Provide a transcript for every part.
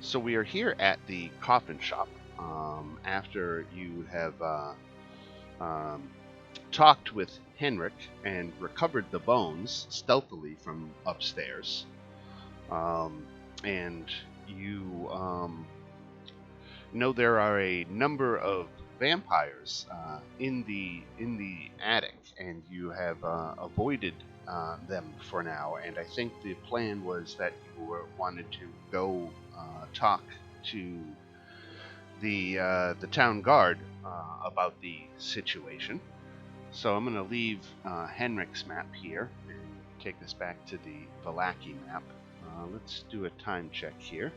So we are here at the coffin shop after you have um, talked with Henrik and recovered the bones stealthily from upstairs. And you know there are a number of vampires in the attic, and you have avoided them for now. And I think the plan was that you wanted to go talk to the town guard about the situation. So I'm going to leave Henrik's map here and take us back to the Vallaki map. Let's do a time check here.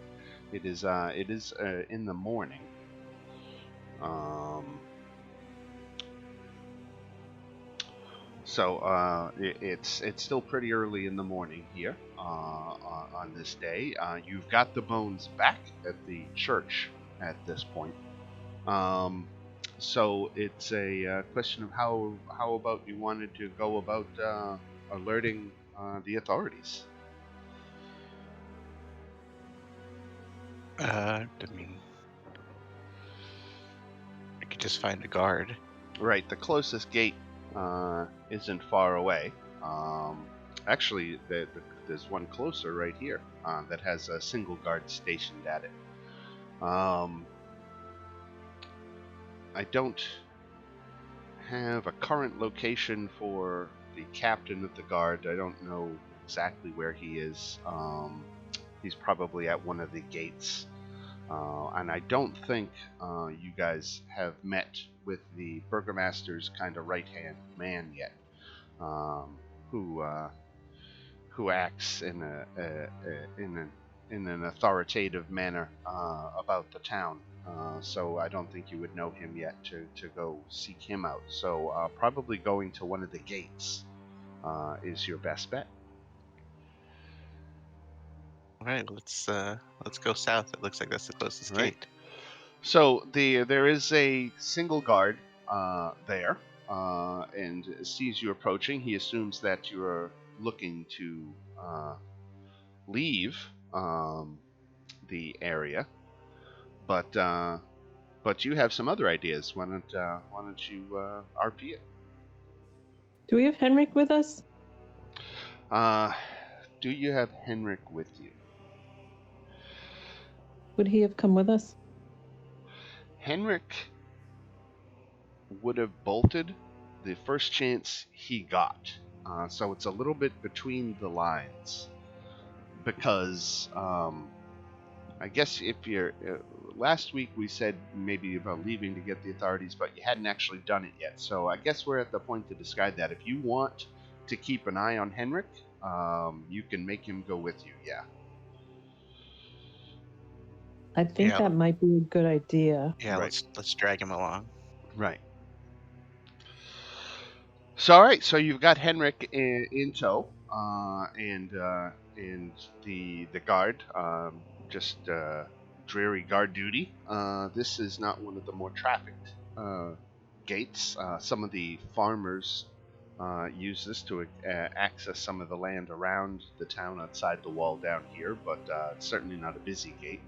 It is in the morning. It's still pretty early in the morning here on this day. You've got the bones back at the church at this point. So it's a question of how about you wanted to go about alerting the authorities. I mean, I could just find a guard. Right, the closest gate isn't far away. Actually, there's one closer right here that has a single guard stationed at it. I don't have a current location for the captain of the guard. I don't know exactly where he is. He's probably at one of the gates. And I don't think you guys have met with the burgomaster's kind of right-hand man yet, who acts in an authoritative manner about the town. So I don't think you would know him yet to go seek him out. So probably going to one of the gates is your best bet. All right, let's go south. It looks like that's the closest gate. So there is a single guard there, and sees you approaching. He assumes that you are looking to leave the area, but you have some other ideas. Why don't you RP it? Do we have Henrik with us? Do you have Henrik with you? Would he have come with us? Henrik would have bolted the first chance he got. So it's a little bit between the lines. Because I guess if you're... last week we said maybe about leaving to get the authorities, but you hadn't actually done it yet. So I guess we're at the point to decide that. If you want to keep an eye on Henrik, you can make him go with you, yeah. I think that might be a good idea. Yeah, right. Let's drag him along. Right. So all right, so you've got Henrik in tow, and the guard, just dreary guard duty. This is not one of the more trafficked gates. Some of the farmers use this to access some of the land around the town outside the wall down here, but it's certainly not a busy gate.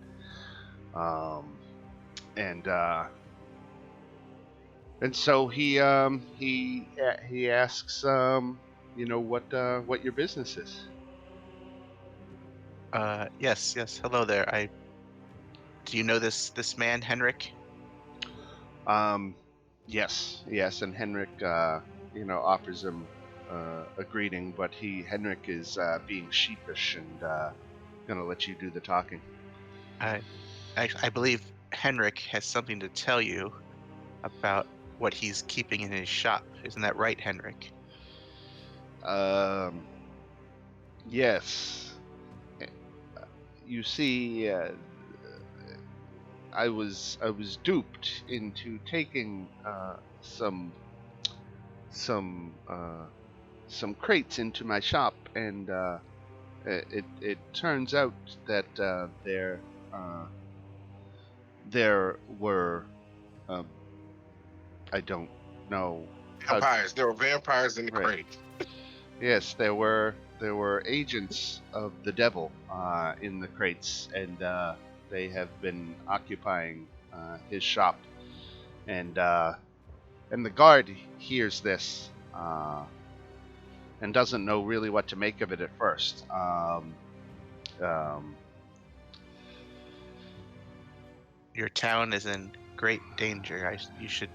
And so he asks, what your business is. Yes. Hello there. Do you know this man, Henrik? Yes, and Henrik, offers him a greeting, but Henrik is being sheepish and gonna let you do the talking. I believe Henrik has something to tell you about what he's keeping in his shop. Isn't that right, Henrik? Yes. You see, I was duped into taking some crates into my shop, and it turns out that there were I don't know. Vampires. There were vampires in the crate. Yes, there were agents of the devil in the crates, and they have been occupying his shop, and the guard hears this and doesn't know really what to make of it at first. Your town is in great danger. You should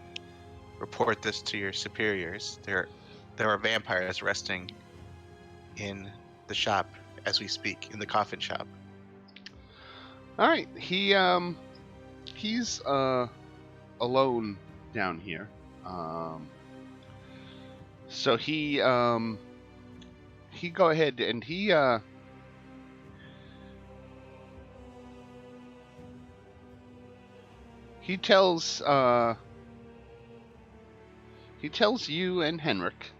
report this to your superiors. There are vampires resting in the shop as we speak, in the coffin shop. All right, he's alone down here. So he go ahead and he tells you and Henrik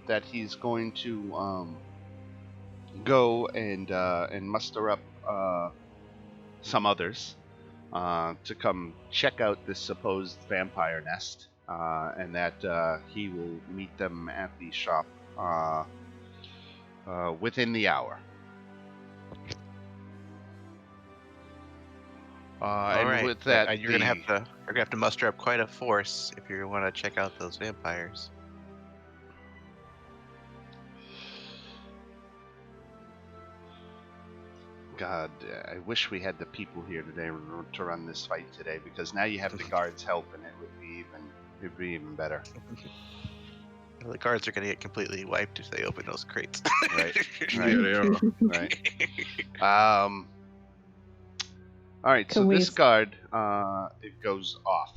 that he's going to go and muster up some others to come check out this supposed vampire nest, and that he will meet them at the shop within the hour. And right. with that, you're gonna have to muster up quite a force if you want to check out those vampires. God, I wish we had the people here today to run this fight today, because now you have the guards help, and it'd be even better. Well, the guards are gonna get completely wiped if they open those crates. Right. Yeah, they are. Right. All right. So this guard, it goes off.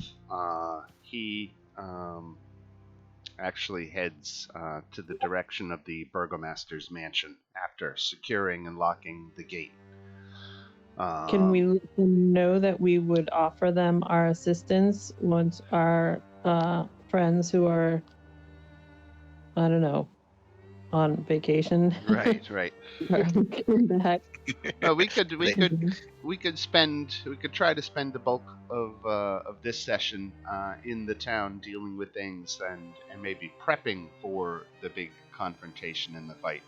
He actually heads to the direction of the burgomaster's mansion after securing and locking the gate. Can we let them know that we would offer them our assistance once our friends who are, I don't know, on vacation? Right. Come back. We could try to spend the bulk of this session in the town dealing with things and maybe prepping for the big confrontation in the fight.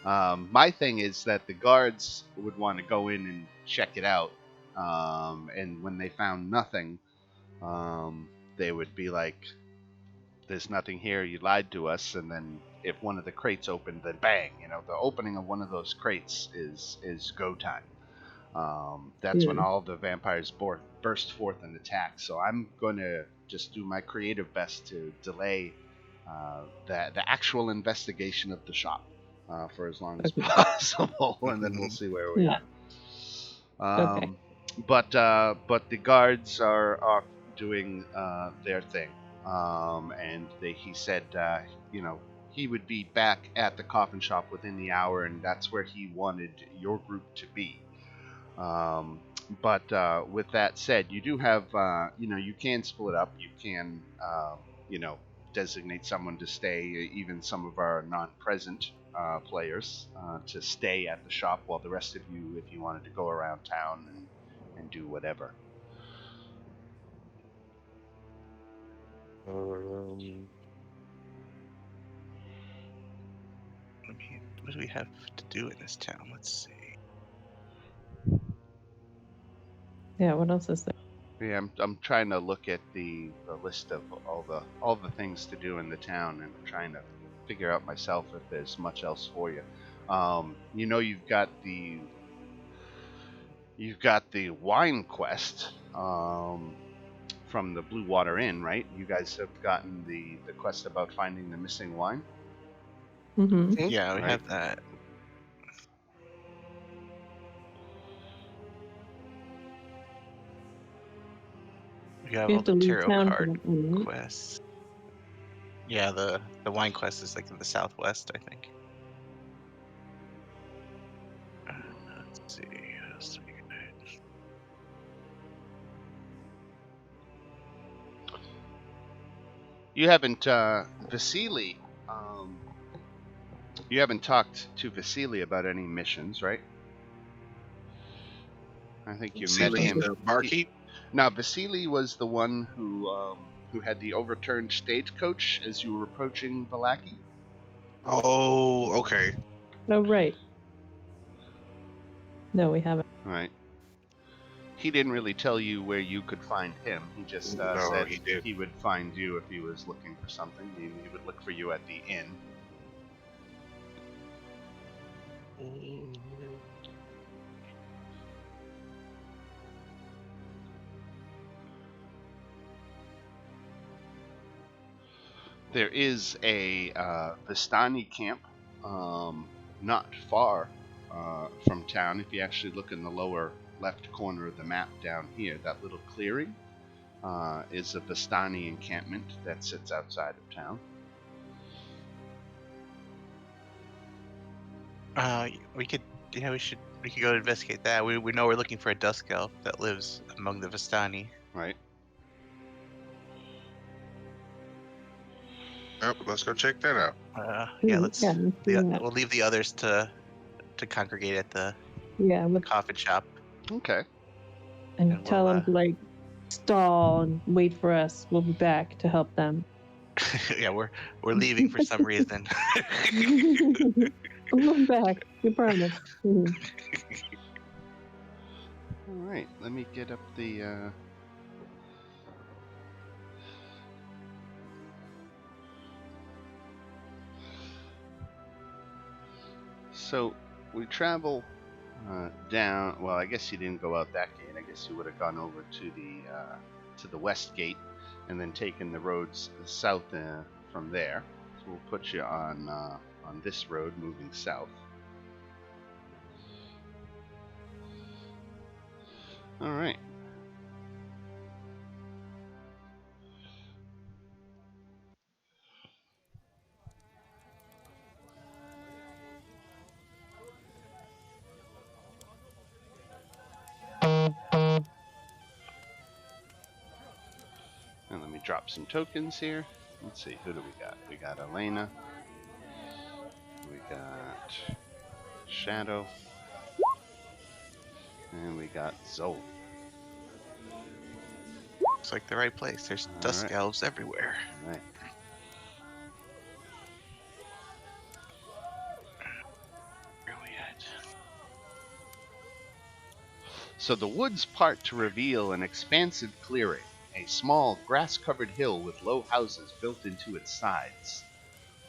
My thing is that the guards would want to go in and check it out, and when they found nothing, they would be like, "There's nothing here. You lied to us." And then if one of the crates opened, then bang! The opening of one of those crates is go time. That's when all the vampires burst forth and attack. So I'm going to just do my creative best to delay the actual investigation of the shop for as long as possible, and then we'll see where we are. Okay. But the guards are off doing their thing, and he said he would be back at the coffin shop within the hour, and that's where he wanted your group to be. But with that said, you do have, you can split up. You can, designate someone to stay, even some of our non-present players, to stay at the shop, while the rest of you, if you wanted to go around town and do whatever. What do we have to do in this town? Let's see. Yeah, what else is there? Yeah, I'm trying to look at the list of all the things to do in the town, and trying to figure out myself if there's much else for you. You've got the wine quest from the Blue Water Inn, right? You guys have gotten the quest about finding the missing wine. Mm-hmm. Yeah, we Right. have that. We have We all have to the leave tarot town for card that one, right? quests. Yeah, the wine quest is like in the southwest, I think. Let's see. What else do we got? You haven't, Vasily. You haven't talked to Vasily about any missions, right? I think you met Vasily, him. the barkeep. Now, Vasily was the one who had the overturned stagecoach as you were approaching Vallaki. Oh, okay. Oh, right. No, we haven't. Right. He didn't really tell you where you could find him. He just No, said he did. he would find you if he was looking for something. He would look for you at the inn. There is a Vastani Camp not far from town. If you actually look in the lower left corner of the map down here, that little clearing is a Vastani encampment that sits outside of town. We could go investigate that. We know we're looking for a dusk elf that lives among the Vastani. Right. Oh, let's go check that out. Let's let's do that. we'll leave the others to congregate at the with, coffin shop. Okay. and tell we'll, them to like stall and wait for us. We'll be back to help them. Yeah, we're leaving for some reason. We'll be back. We promise. Mhm. All right. Let me get up the. So we travel down. Well, I guess you didn't go out that gate. I guess you would have gone over to the west gate, and then taken the roads south from there. So we'll put you on this road moving south. All right. And let me drop some tokens here. Let's see, who do we got? We got Elena. We got Shadow. And we got Zoe. Looks like the right place. There's dusk right. elves everywhere. All right. Where are we at? So the woods part to reveal an expansive clearing, a small grass-covered hill with low houses built into its sides.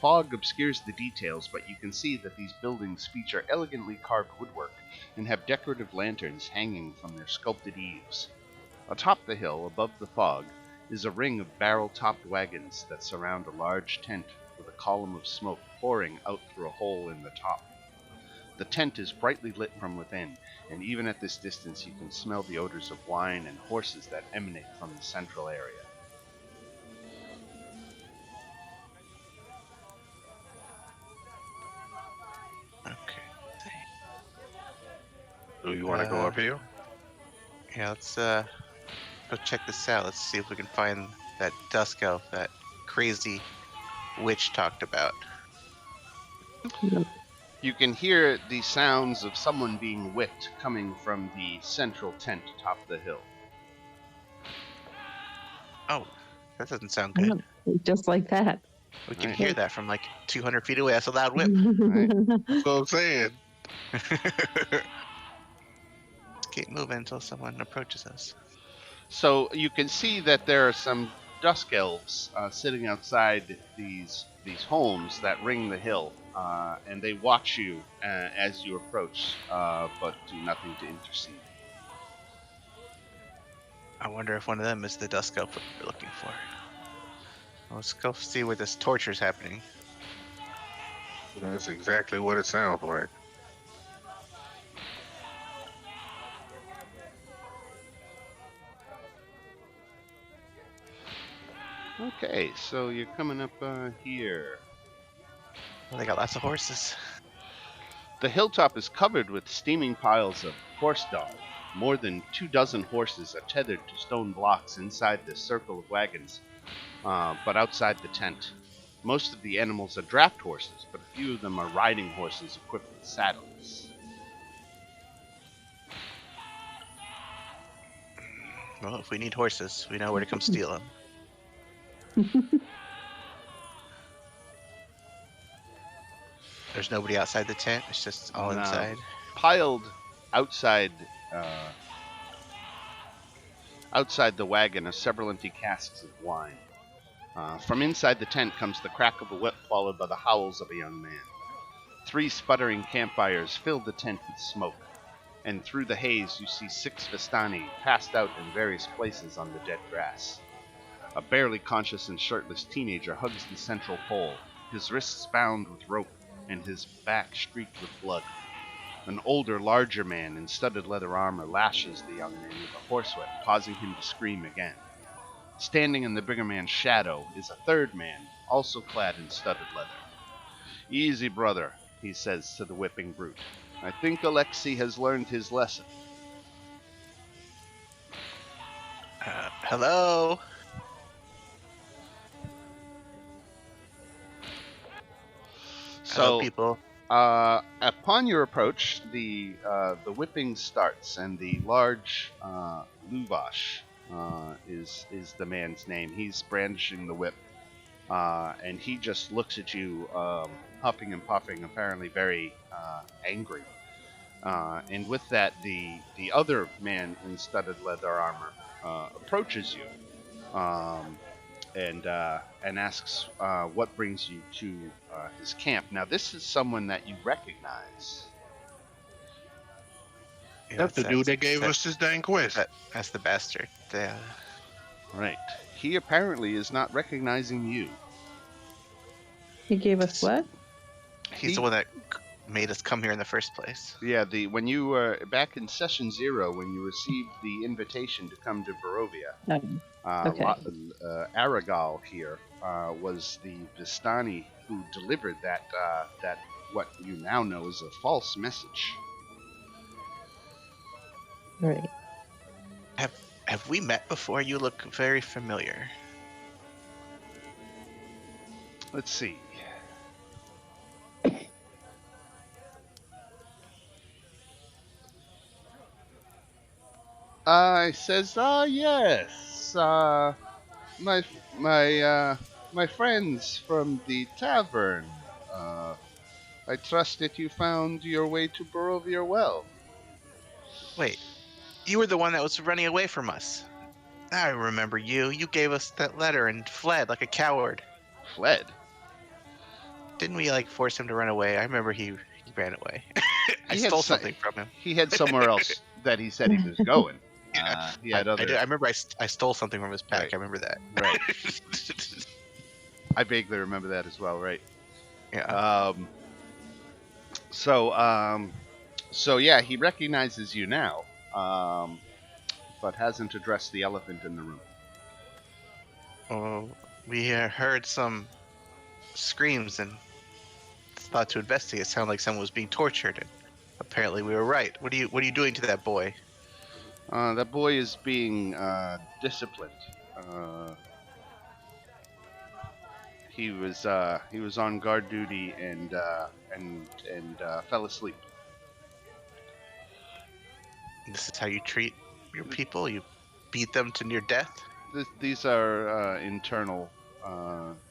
Fog obscures the details, but you can see that these buildings feature elegantly carved woodwork and have decorative lanterns hanging from their sculpted eaves. Atop the hill, above the fog, is a ring of barrel-topped wagons that surround a large tent with a column of smoke pouring out through a hole in the top. The tent is brightly lit from within, and even at this distance you can smell the odors of wine and horses that emanate from the central area. Okay. Do you want to go up here? Yeah, let's go check this out. Let's see if we can find that dusk elf that crazy witch talked about. You can hear the sounds of someone being whipped coming from the central tent atop the hill. Oh, that doesn't sound good. Just like that. We can Right. hear that from like 200 feet away. That's a loud whip. That's what I'm saying. Let's keep moving until someone approaches us. So you can see that there are some dusk elves sitting outside these homes that ring the hill, and they watch you as you approach, but do nothing to intercede. I wonder if one of them is the dusk elf we're looking for. Let's go see where this torture is happening. That's exactly what it sounds like. Okay, so you're coming up here. Well, they got lots of horses. The hilltop is covered with steaming piles of horse dung. More than 24 horses are tethered to stone blocks inside this circle of wagons, but outside the tent. Most of the animals are draft horses, but a few of them are riding horses equipped with saddles. Well, if we need horses, we know where to come steal them. There's nobody outside the tent. It's just all No. inside. Piled outside Outside the wagon are several empty casks of wine. From inside the tent comes the crack of a whip, followed by the howls of a young man. 3 sputtering campfires fill the tent with smoke, and through the haze you see 6 Vastani passed out in various places on the dead grass. A barely conscious and shirtless teenager hugs the central pole, his wrists bound with rope and his back streaked with blood. An older, larger man in studded leather armor lashes the young man with a horsewhip, causing him to scream again. Standing in the bigger man's shadow is a third man, also clad in studded leather. "Easy, brother," he says to the whipping brute. "I think Alexei has learned his lesson." Hello? Hello, So, people. upon your approach, the whipping starts, and the large Luvash is the man's name. He's brandishing the whip, and he just looks at you, huffing and puffing, apparently very angry. And with that, the other man in studded leather armor approaches you, and asks what brings you to his camp. Now, this is someone that you recognize. Yeah, That's the dude that gave us this dang quest. That's the bastard. Right. He apparently is not recognizing you. He gave us what? He's the one that made us come here in the first place. Yeah, when you were back in session 0, when you received the invitation to come to Barovia, Okay. Aragal here was the Vastani who delivered that what you now know is a false message. Right. Have we met before? You look very familiar. Let's see. He says, yes, my friends from the tavern. I trust that you found your way to Barovia well. Wait, you were the one that was running away from us. I remember you. You gave us that letter and fled like a coward. Fled? Didn't we force him to run away? I remember he ran away. I stole something from him. He had somewhere else that he said he was going. He had other. I remember I stole something from his pack. Right. I remember that. Right. I vaguely remember that as well. Right. Yeah. So yeah, he recognizes you now, but hasn't addressed the elephant in the room. Oh, we heard some screams and thought to investigate. It sounded like someone was being tortured, and apparently we were right. What are you doing to that boy? That boy is being disciplined. He was on guard duty and fell asleep. This is how you treat your people? You beat them to near death? These are internal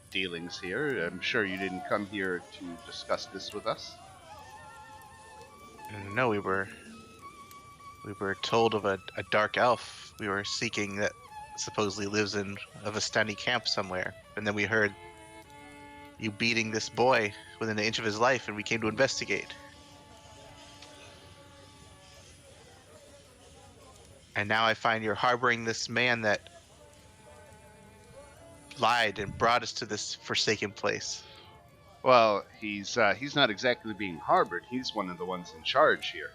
dealings here. I'm sure you didn't come here to discuss this with us. No, we were told of a dark elf we were seeking that supposedly lives in a Vastani Camp somewhere. And then we heard you beating this boy within an inch of his life, and we came to investigate. And now I find you're harboring this man that lied and brought us to this forsaken place. Well, he's not exactly being harbored. He's one of the ones in charge here.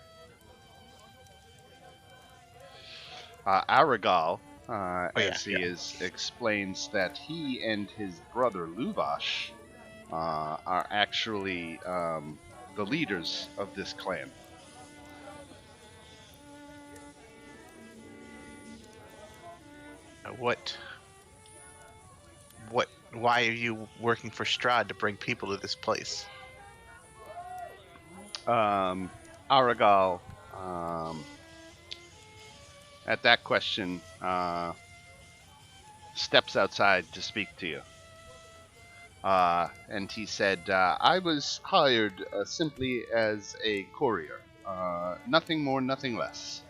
Aragal, explains that he and his brother Luvash are actually the leaders of this clan. Why are you working for Strahd to bring people to this place? Aragal, at that question, steps outside to speak to you. And he said, I was hired simply as a courier. Nothing more, nothing less.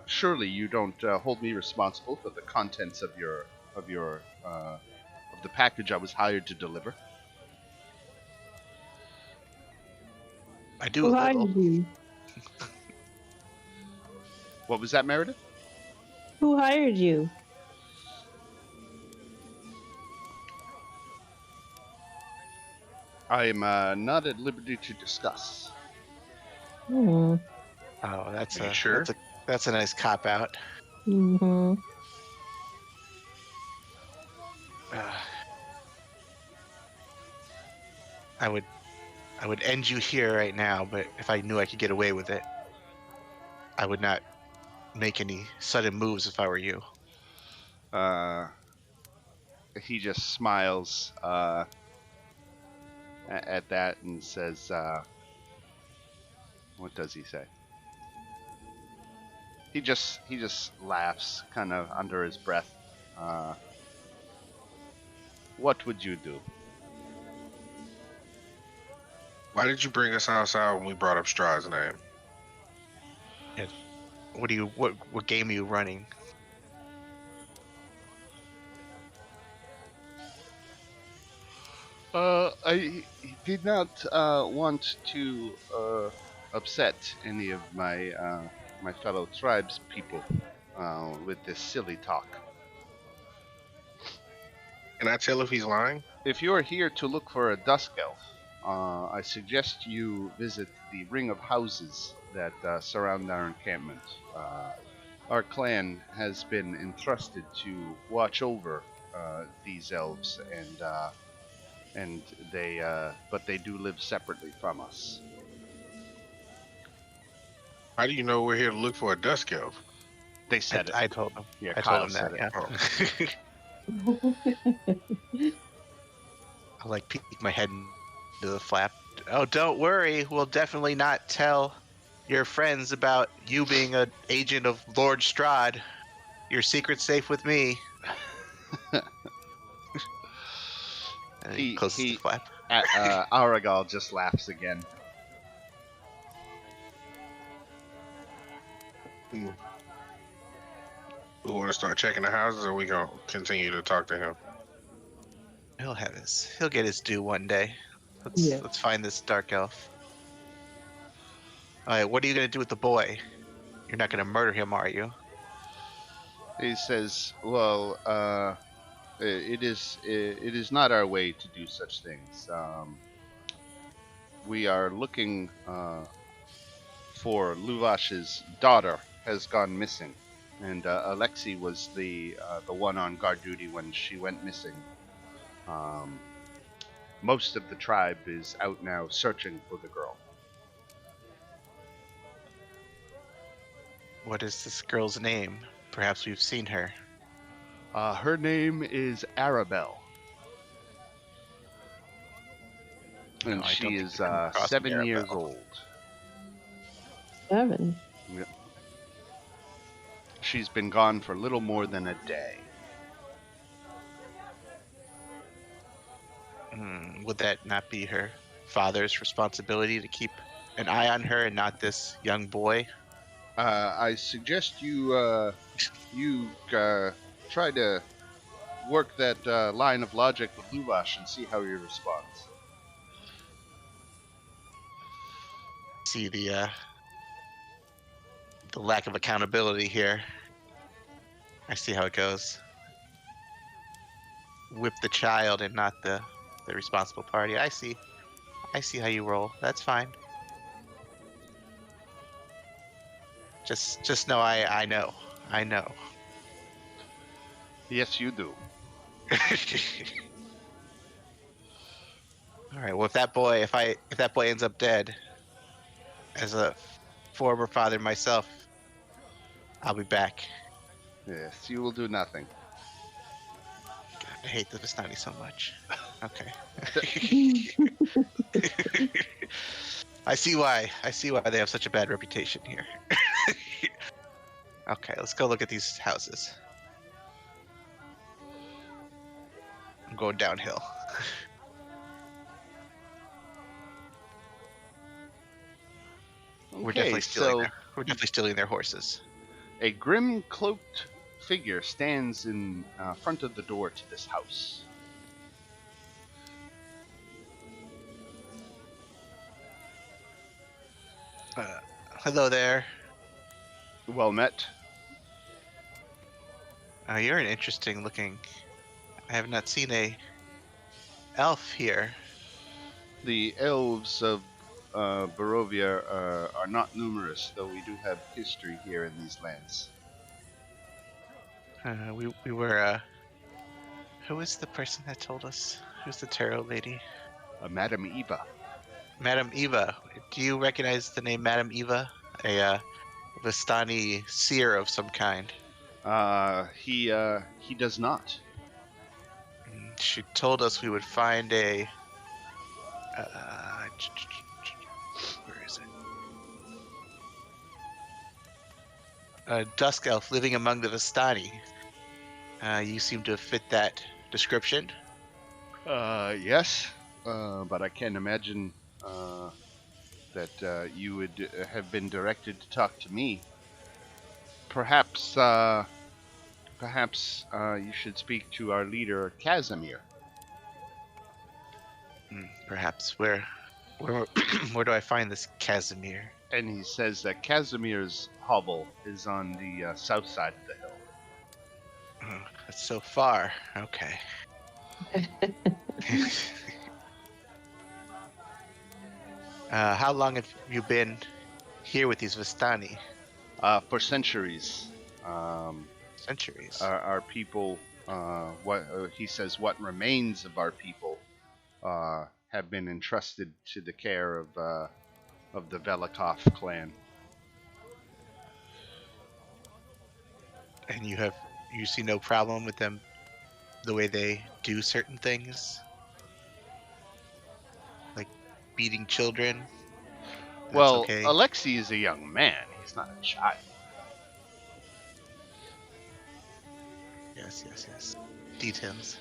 Surely you don't hold me responsible for the contents of the package I was hired to deliver. I do Who a hired little. you? What was that, Meredith? Who hired you? I am not at liberty to discuss. Hmm. Oh, Are you sure? that's a nice cop out. Mm-hmm. I would end you here right now, but if I knew I could get away with it, I would not make any sudden moves if I were you. He just smiles at that and says, "What does he say?" He just laughs, kind of under his breath. What would you do? Why did you bring us outside when we brought up Strahd's name? What game are you running? I did not want to upset any of my fellow tribes people with this silly talk. Can I tell if he's lying? If you are here to look for a dusk elf, I suggest you visit the ring of houses that surround our encampment. Our clan has been entrusted to watch over these elves, and but they do live separately from us. How do you know we're here to look for a dusk elf? They said it. I told him. Yeah, I Kyle told him said that. it. Yeah. I like peek my head into the flap. Oh, don't worry. We'll definitely not tell your friends about you being an agent of Lord Strahd. Your secret's safe with me. And he closes the flap. Aragal just laughs again. We want to start checking the houses, or we gonna continue to talk to him? He'll get his due one day. Let's find this dark elf. All right, what are you gonna do with the boy? You're not gonna murder him, are you? He says, "Well, it is not our way to do such things. We are looking for Luvash's daughter has gone missing, and Alexei was the one on guard duty when she went missing. Most of the tribe is out now searching for the girl." What is this girl's name? Perhaps we've seen her. Her name is Arabelle. And No, I she don't think is we've come across 7 years Arabelle. old. 7. Yep. She's been gone for little more than a day. Would that not be her father's responsibility to keep an eye on her and not this young boy? I suggest you try to work that line of logic with Luvash and see how he responds. See the lack of accountability here. I see how it goes. Whip the child and not the responsible party. I see how you roll. That's fine. Just know I know. I know. Yes, you do. All right. Well, if that boy ends up dead, as a former father myself, I'll be back. Yes, you will do nothing. God, I hate the Vastani so much. Okay. I see why they have such a bad reputation here. Okay, let's go look at these houses. I'm going downhill. We're Okay, definitely stealing so their. We're definitely stealing their horses. a grim cloaked figure stands in front of the door to this house. Hello there. Well met. You're an interesting looking. I have not seen a elf here. The elves of Barovia are not numerous, though we do have history here in these lands. We were. Who is the person that told us? Who's the tarot lady? Madam Eva. Madam Eva. Do you recognize the name Madam Eva? A Vastani seer of some kind. He does not. She told us we would find a. Where is it? A dusk elf living among the Vastani. You seem to fit that description. Yes, but I can't imagine that you would have been directed to talk to me. Perhaps you should speak to our leader, Casimir. Perhaps. Where where do I find this Casimir? And he says that Casimir's hovel is on the south side of the hill. Oh, that's so far. Okay. How long have you been here with these Vastani? For centuries. Centuries. Our people, he says, what remains of our people have been entrusted to the care of the Velikov clan. And you see no problem with them, the way they do certain things, like beating children. That's Well, okay. Alexei is a young man. He's not a child. Yes. Details.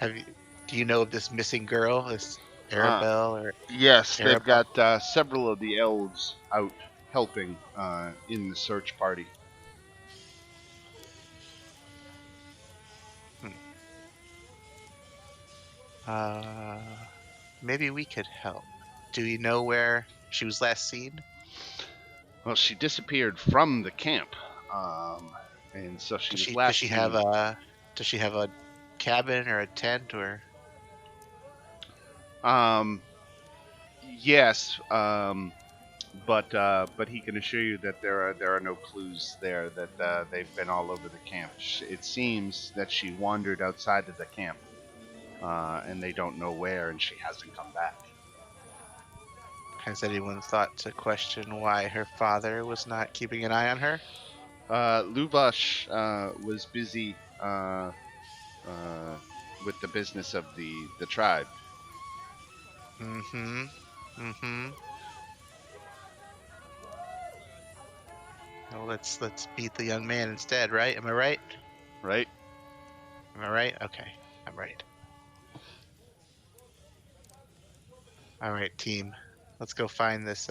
Do you know of this missing girl, this Arabelle or? Yes, they've Arabelle? got several of the elves out helping in the search party. Maybe we could help. Do you know where she was last seen? Well, she disappeared from the camp, and so she was last seen. Does she have a cabin or a tent or? Yes, but he can assure you that there are no clues there, that they've been all over the camp. It seems that she wandered outside of the camp, and they don't know where, and she hasn't come back. Has anyone thought to question why her father was not keeping an eye on her? Luvash was busy with the business of the tribe. Mm-hmm. Well, let's beat the young man instead, right? Am I right? Right? Am I right? Okay, I'm right. All right, team. Let's go find this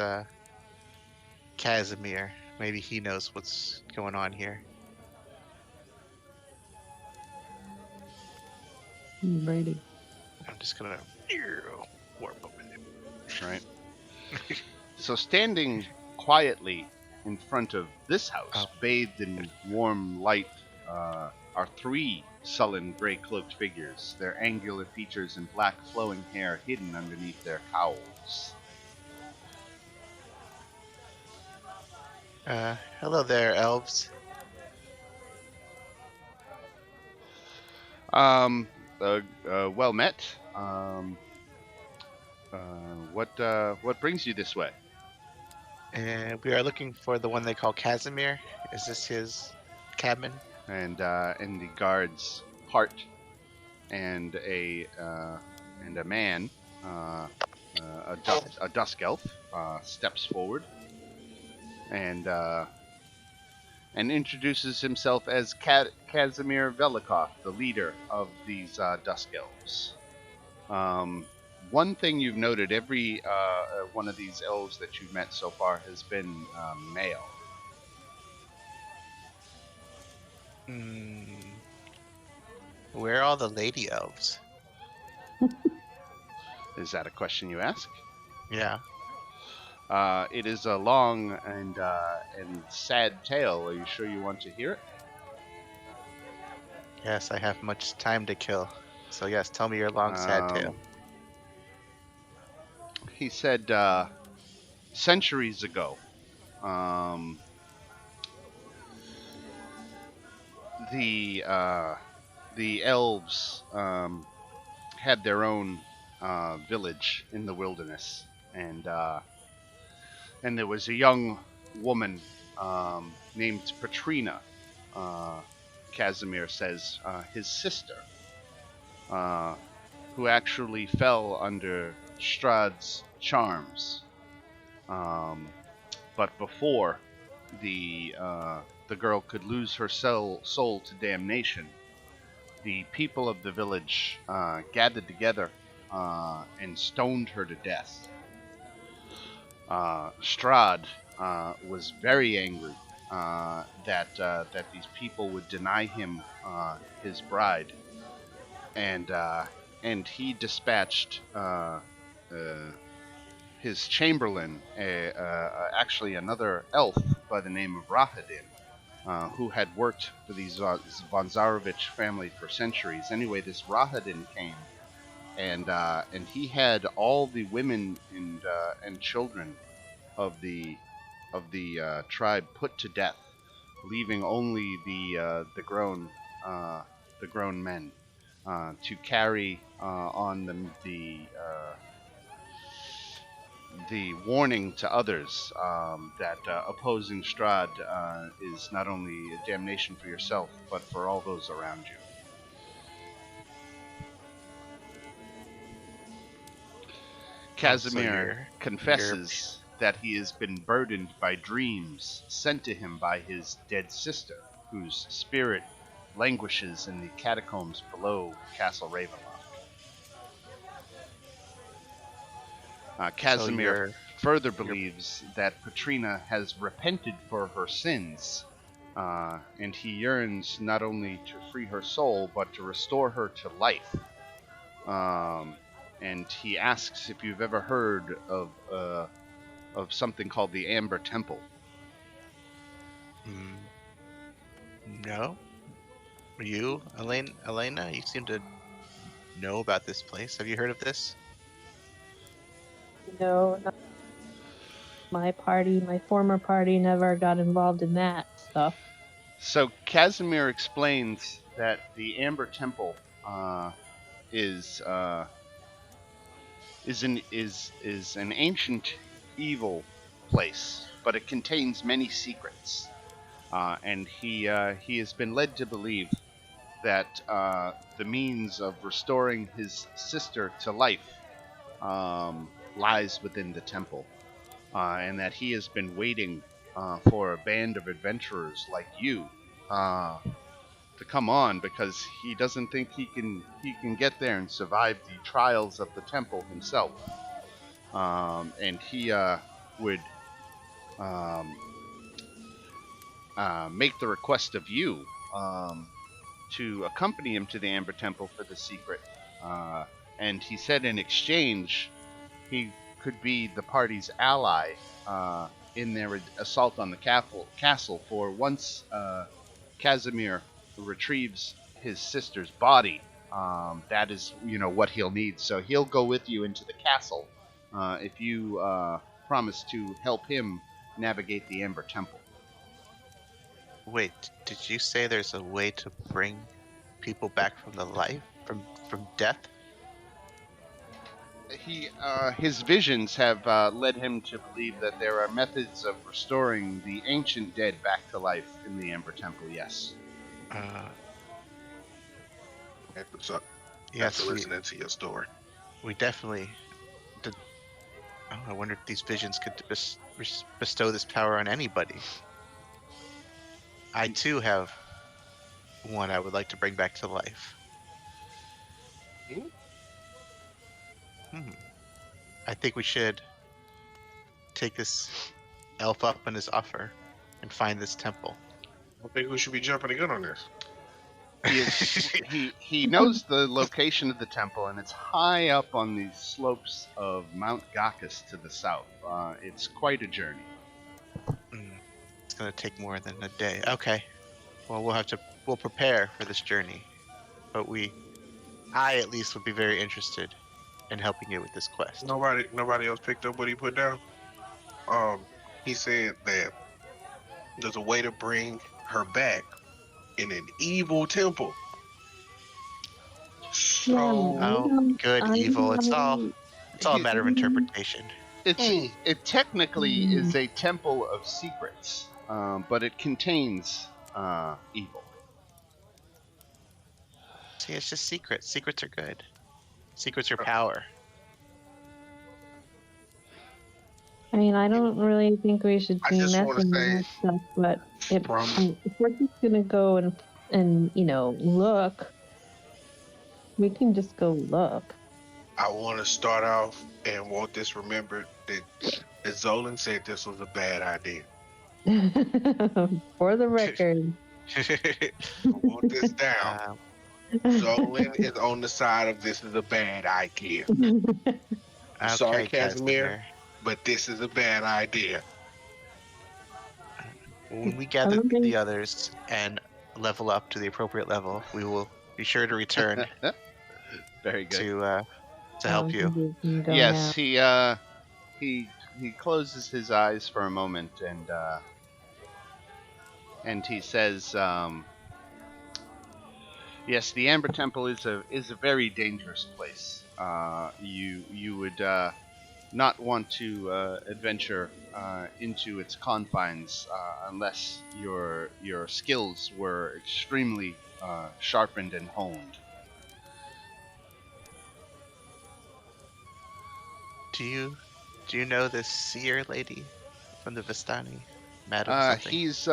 Casimir. Maybe he knows what's going on here. Righty. I'm just gonna warp over there. Right. So standing quietly in front of this house, bathed in warm light, are three sullen gray-cloaked figures, their angular features and black flowing hair hidden underneath their cowls. Hello there, elves. Well met. What brings you this way? We are looking for the one they call Casimir. Is this his cabin? And the guards part, and a man, a dusk elf, steps forward and introduces himself as Casimir Velikov, the leader of these dusk elves. one thing you've noted, every one of these elves that you've met so far has been male. Where are all the lady elves? Is that a question you ask? Yeah. It is a long and sad tale. Are you sure you want to hear it? Yes, I have much time to kill. So yes, tell me your long, sad tale. He said centuries ago, the elves had their own village in the wilderness, and there was a young woman named Patrina. Casimir says his sister, who actually fell under Strahd's charms. But before the girl could lose her soul to damnation, the people of the village gathered together and stoned her to death. Strahd was very angry that these people would deny him his bride, and he dispatched his chamberlain, actually another elf by the name of Rahadin, who had worked for these von Zarovich family for centuries. Anyway, this Rahadin came, and he had all the women and children of the tribe put to death, leaving only the grown men to carry on the warning to others that opposing Strahd is not only a damnation for yourself, but for all those around you. Casimir confesses that he has been burdened by dreams sent to him by his dead sister, whose spirit languishes in the catacombs below Castle Ravenloft. Casimir further believes that Patrina has repented for her sins, and he yearns not only to free her soul, but to restore her to life. And he asks if you've ever heard of something called the Amber Temple. No. You, Elena, you seem to know about this place. Have you heard of this? No, not my party. My former party never got involved in that stuff. So Casimir explains that the Amber Temple is an ancient evil place, but it contains many secrets, and he has been led to believe that the means of restoring his sister to life lies within the temple, and that he has been waiting for a band of adventurers like you to come on, because he doesn't think he can get there and survive the trials of the temple himself. And he would make the request of you to accompany him to the Amber Temple for the secret. And he said in exchange, he could be the party's ally in their assault on the castle. For once Casimir retrieves his sister's body, that is, what he'll need. So he'll go with you into the castle if you promise to help him navigate the Amber Temple. Wait, did you say there's a way to bring people back from the life, from death? His visions have led him to believe that there are methods of restoring the ancient dead back to life in the Amber Temple. Yes. What's up? Yes, After listening to your story, we definitely did. Oh, I wonder if these visions could bestow this power on anybody. I too have one I would like to bring back to life. I think we should take this elf up on his offer and find this temple. I think we should be jumping the gun on this. He knows the location of the temple, and it's high up on the slopes of Mount Gakis to the south. It's quite a journey. It's gonna take more than a day. Okay. Well, we'll prepare for this journey, but I at least would be very interested in helping you with this quest. Nobody else picked up what he put down. He said that there's a way to bring her back in an evil temple. So Good, evil. It's all a matter of interpretation. It technically is a temple of secrets, but it contains evil. See, it's just secrets. Secrets are good. Secrets are power. I mean, I don't really think we should I be just wanna messing with say that stuff, but if from- we're just gonna go and look, we can just go look. I want to start off and want this remembered that Zolan said this was a bad idea. For the record. I want this down. Zolan is on the side of this is a bad idea. I'm sorry, Casimir, but this is a bad idea. When we gather the others and level up to the appropriate level, we will be sure to return. Very good. To help you. Yes, he closes his eyes for a moment and he says, "Yes, the Amber Temple is a very dangerous place. You would not want to adventure into its confines unless your skills were extremely sharpened and honed." Do you know this seer lady from the Vastani? Madam something? He's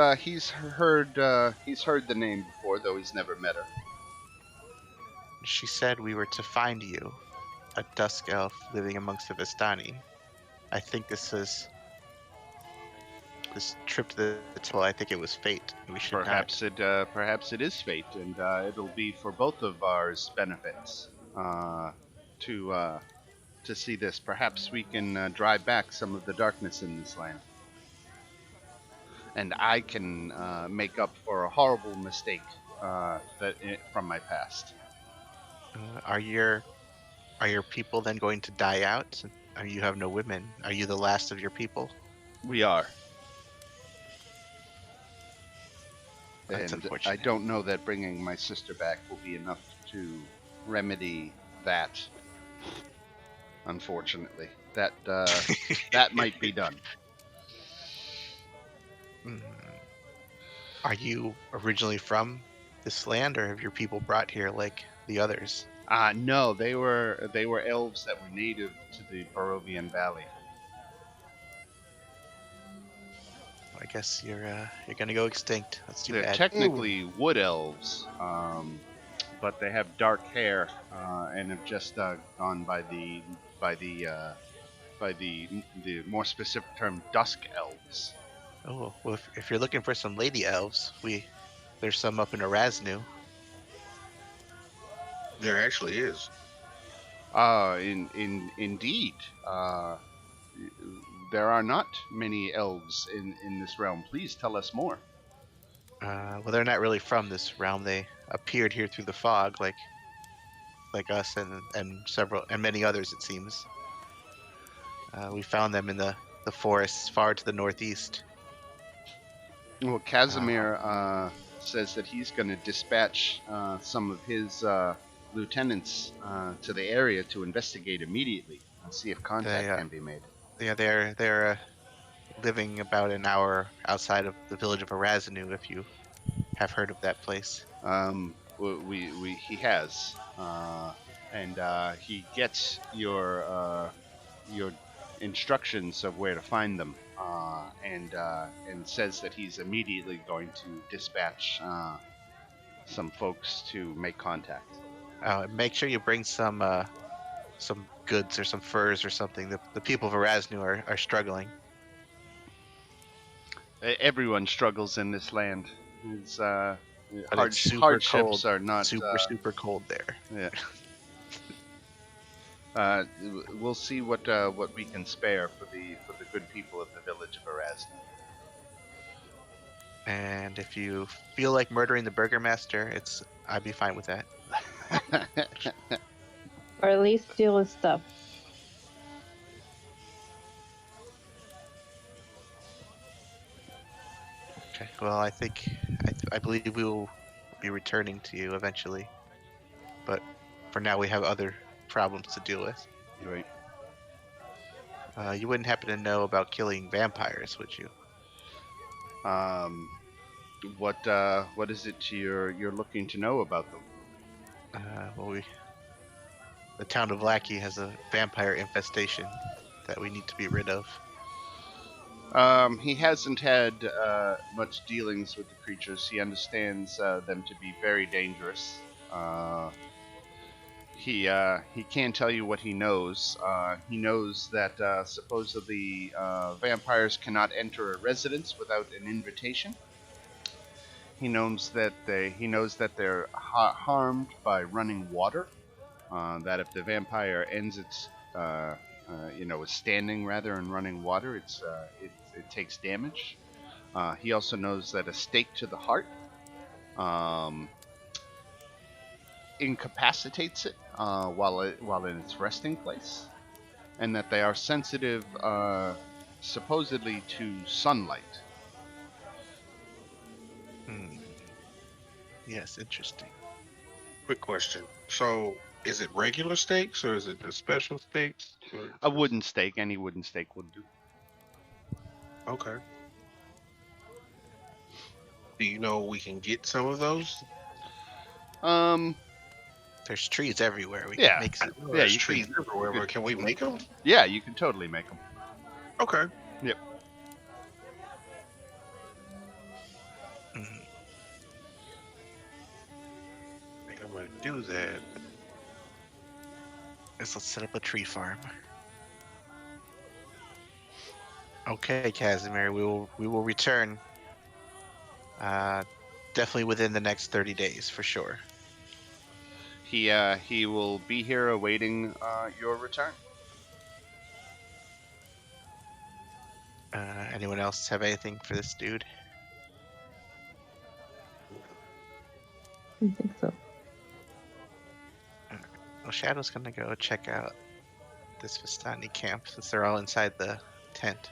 heard the name before, though he's never met her. She said we were to find you, a dusk elf living amongst the Vastani. I think this trip to the temple. I think it was fate. We should perhaps it is fate, and it'll be for both of ours benefits to see this. Perhaps we can drive back some of the darkness in this land. And I can make up for a horrible mistake from my past. Are your people then going to die out? You have no women. Are you the last of your people? We are. That's and unfortunate. I don't know that bringing my sister back will be enough to remedy that. Unfortunately, that might be done. Are you originally from this land, or have your people brought here like the others? No, they were elves that were native to the Barovian Valley. I guess you're gonna go extinct. That's too bad. They're technically wood elves, but they have dark hair and have just gone by the more specific term dusk elves. Oh, well, if you're looking for some lady elves, there's some up in Erasnu. There actually is. Indeed. There are not many elves in this realm. Please tell us more. Well, they're not really from this realm. They appeared here through the fog, like us and many others, it seems. We found them in the forests far to the northeast. Well, Casimir says that he's going to dispatch some of his lieutenants to the area to investigate immediately and see if contact can be made. Yeah, they're living about an hour outside of the village of Erasnu, if you have heard of that place. He has, and he gets your instructions of where to find them, and says that he's immediately going to dispatch some folks to make contact. Make sure you bring some some goods or some furs or something. The people of Erasnu are struggling. Everyone struggles in this land. It's, It's super hardships cold. are not super cold there. Yeah. We'll see what we can spare for the good people of the village of Erasmus. And if you feel like murdering the burgomaster, I'd be fine with that. Or at least steal his stuff. Okay. Well, I believe we will be returning to you eventually, but for now we have other problems to deal with. Right. You wouldn't happen to know about killing vampires, would you? What is it you're looking to know about them? The town of Lackey has a vampire infestation that we need to be rid of. He hasn't had much dealings with the creatures. He understands them to be very dangerous. He can't tell you what he knows. He knows that supposedly vampires cannot enter a residence without an invitation. He knows that they're harmed by running water. That if the vampire ends its is standing rather and running water, it takes damage. He also knows that a stake to the heart incapacitates it while in its resting place, and that they are sensitive, supposedly, to sunlight. Yes, interesting. Quick question. So, is it regular stakes or is it the special stakes? A wooden stake, any wooden stake would do. Okay. Do you know we can get some of those? There's trees everywhere. We Yeah. can make some. There's trees everywhere, but can we make them? Yeah, you can totally make them. Okay. Yep. I think I'm gonna do that. Let's set up a tree farm. Okay, Casimir, we will return. Definitely within the next 30 days, for sure. He will be here awaiting your return. Anyone else have anything for this dude? I think so. Well, Shadow's gonna go check out this Vastani camp since they're all inside the tent.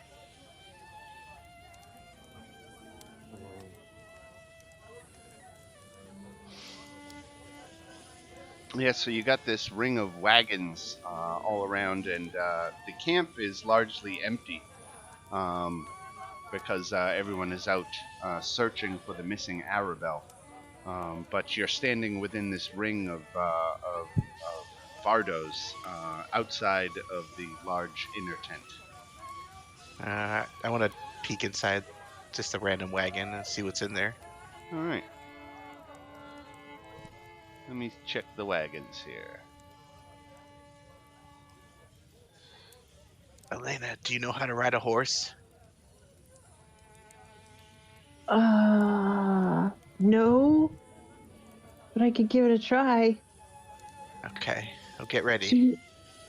Yeah, so you got this ring of wagons all around, and the camp is largely empty because everyone is out searching for the missing Arabelle. But you're standing within this ring of Fardos outside of the large inner tent. I want to peek inside just a random wagon and see what's in there. All right. Let me check the wagons here. Elena, do you know how to ride a horse? No. But I could give it a try. Okay, I'll get ready.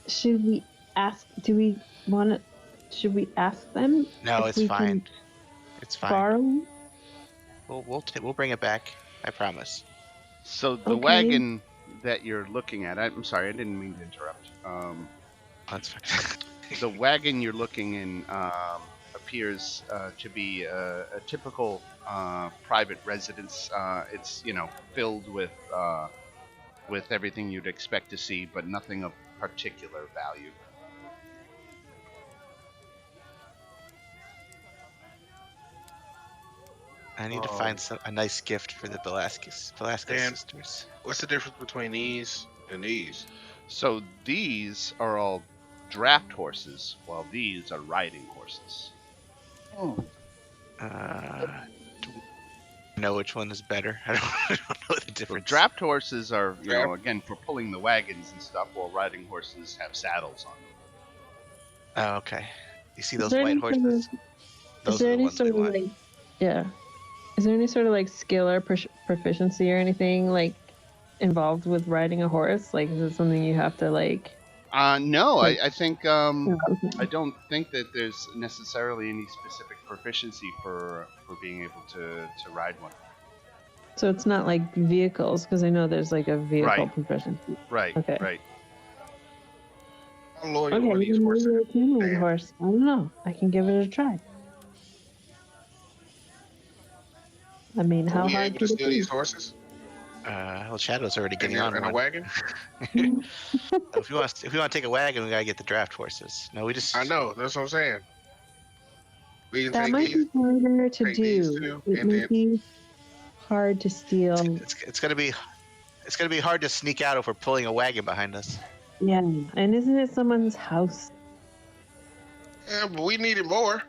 Should we ask? Should we ask them? No, it's fine. It's fine. Borrow? We'll bring it back. I promise. So the wagon that you're looking at, I'm sorry, I didn't mean to interrupt. That's fine. The wagon you're looking in appears to be a typical private residence. It's filled with everything you'd expect to see, but nothing of particular value. I need to find a nice gift for the Velasquez sisters. What's the difference between these and these? So these are all draft horses, while these are riding horses. know which one is better. I don't know the difference. Well, draft horses are, again, for pulling the wagons and stuff, while riding horses have saddles on them. Oh, okay. You see those white horses? Those are the ones we want. Yeah. Is there any sort of like skill or proficiency or anything like involved with riding a horse? Like, is it something you have to like? No, I think I don't think that there's necessarily any specific proficiency for being able to ride one. So it's not like vehicles, because I know there's like a vehicle proficiency. Right. Okay. Right. How loyal are these horses? Horse. I don't know. I can give it a try. I mean, how hard able to steal these horses? Well, Shadow's already getting on a wagon. If we want to take a wagon, we gotta get the draft horses. No, we just. I know. That's what I'm saying. We can that take might these, be harder to do. It might be hard to steal. It's gonna be hard to sneak out if we're pulling a wagon behind us. Yeah, and isn't it someone's house? Yeah, but we needed more.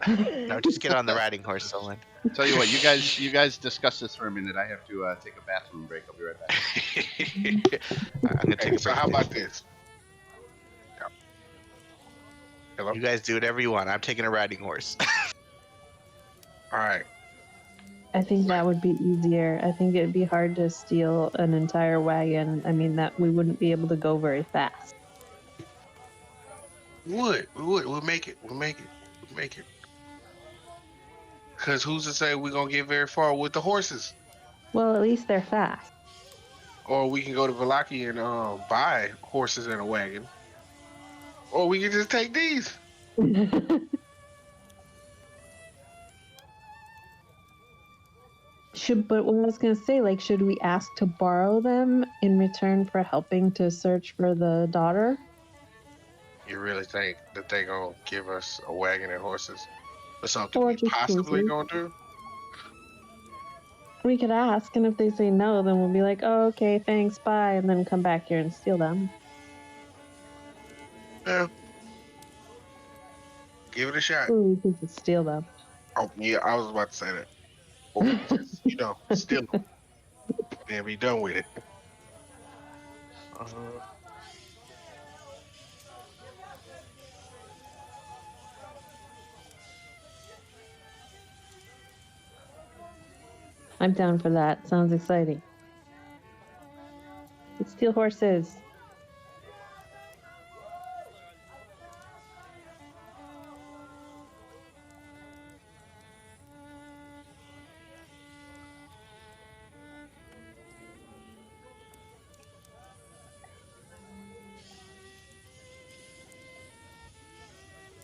No, just get on the riding horse, Solon. Tell you what, you guys discuss this for a minute. I have to take a bathroom break. I'll be right back. I'm gonna take a break. So how about this? Hello? You guys do whatever you want. I'm taking a riding horse. All right. I think that would be easier. I think it'd be hard to steal an entire wagon. I mean, that we wouldn't be able to go very fast. We would. We'll make it. We'll make it. Because who's to say we're going to get very far with the horses? Well, at least they're fast. Or we can go to Vastani and buy horses and a wagon. Or we can just take these. But what I was going to say, like, should we ask to borrow them in return for helping to search for the daughter? You really think that they're going to give us a wagon and horses? Or something we possibly going to do? We could ask, and if they say no, then we'll be like, oh, okay, thanks, bye, and then come back here and steal them. Yeah. Give it a shot. Ooh, we could steal them. Oh, yeah, I was about to say that. Or just, steal them. Then be done with it. I'm down for that. Sounds exciting. Let's steal horses.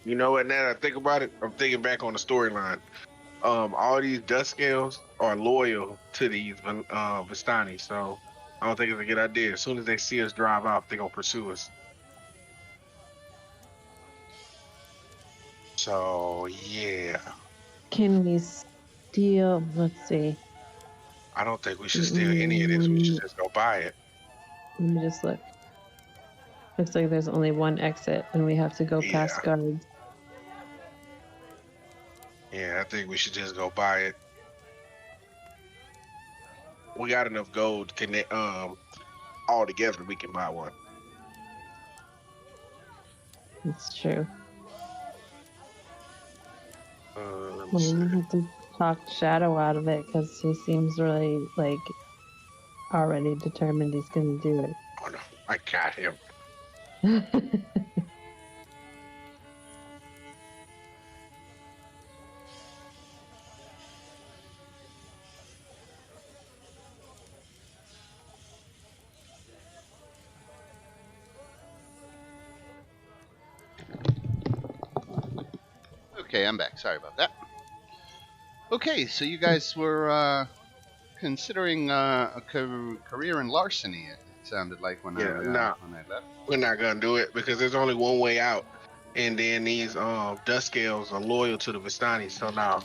You know what? Now that I think about it, I'm thinking back on the storyline. All these dust scales are loyal to these Vastani, so I don't think it's a good idea. As soon as they see us drive off, they're gonna pursue us. So yeah. Can we steal? Let's see. I don't think we should steal any of this. We should just go buy it. Let me just look. Looks like there's only one exit, and we have to go past guards. Yeah, I think we should just go buy it. We got enough gold to connect all together. We can buy one. That's true. Let me Well, see. we have to talk Shadow out of it because he seems really like already determined he's going to do it. Oh no, I got him. Okay, I'm back. Sorry about that. Okay, so you guys were considering a career in larceny. It sounded like when I left. We're not gonna do it because there's only one way out, and then these dust scales are loyal to the Vastani. So now,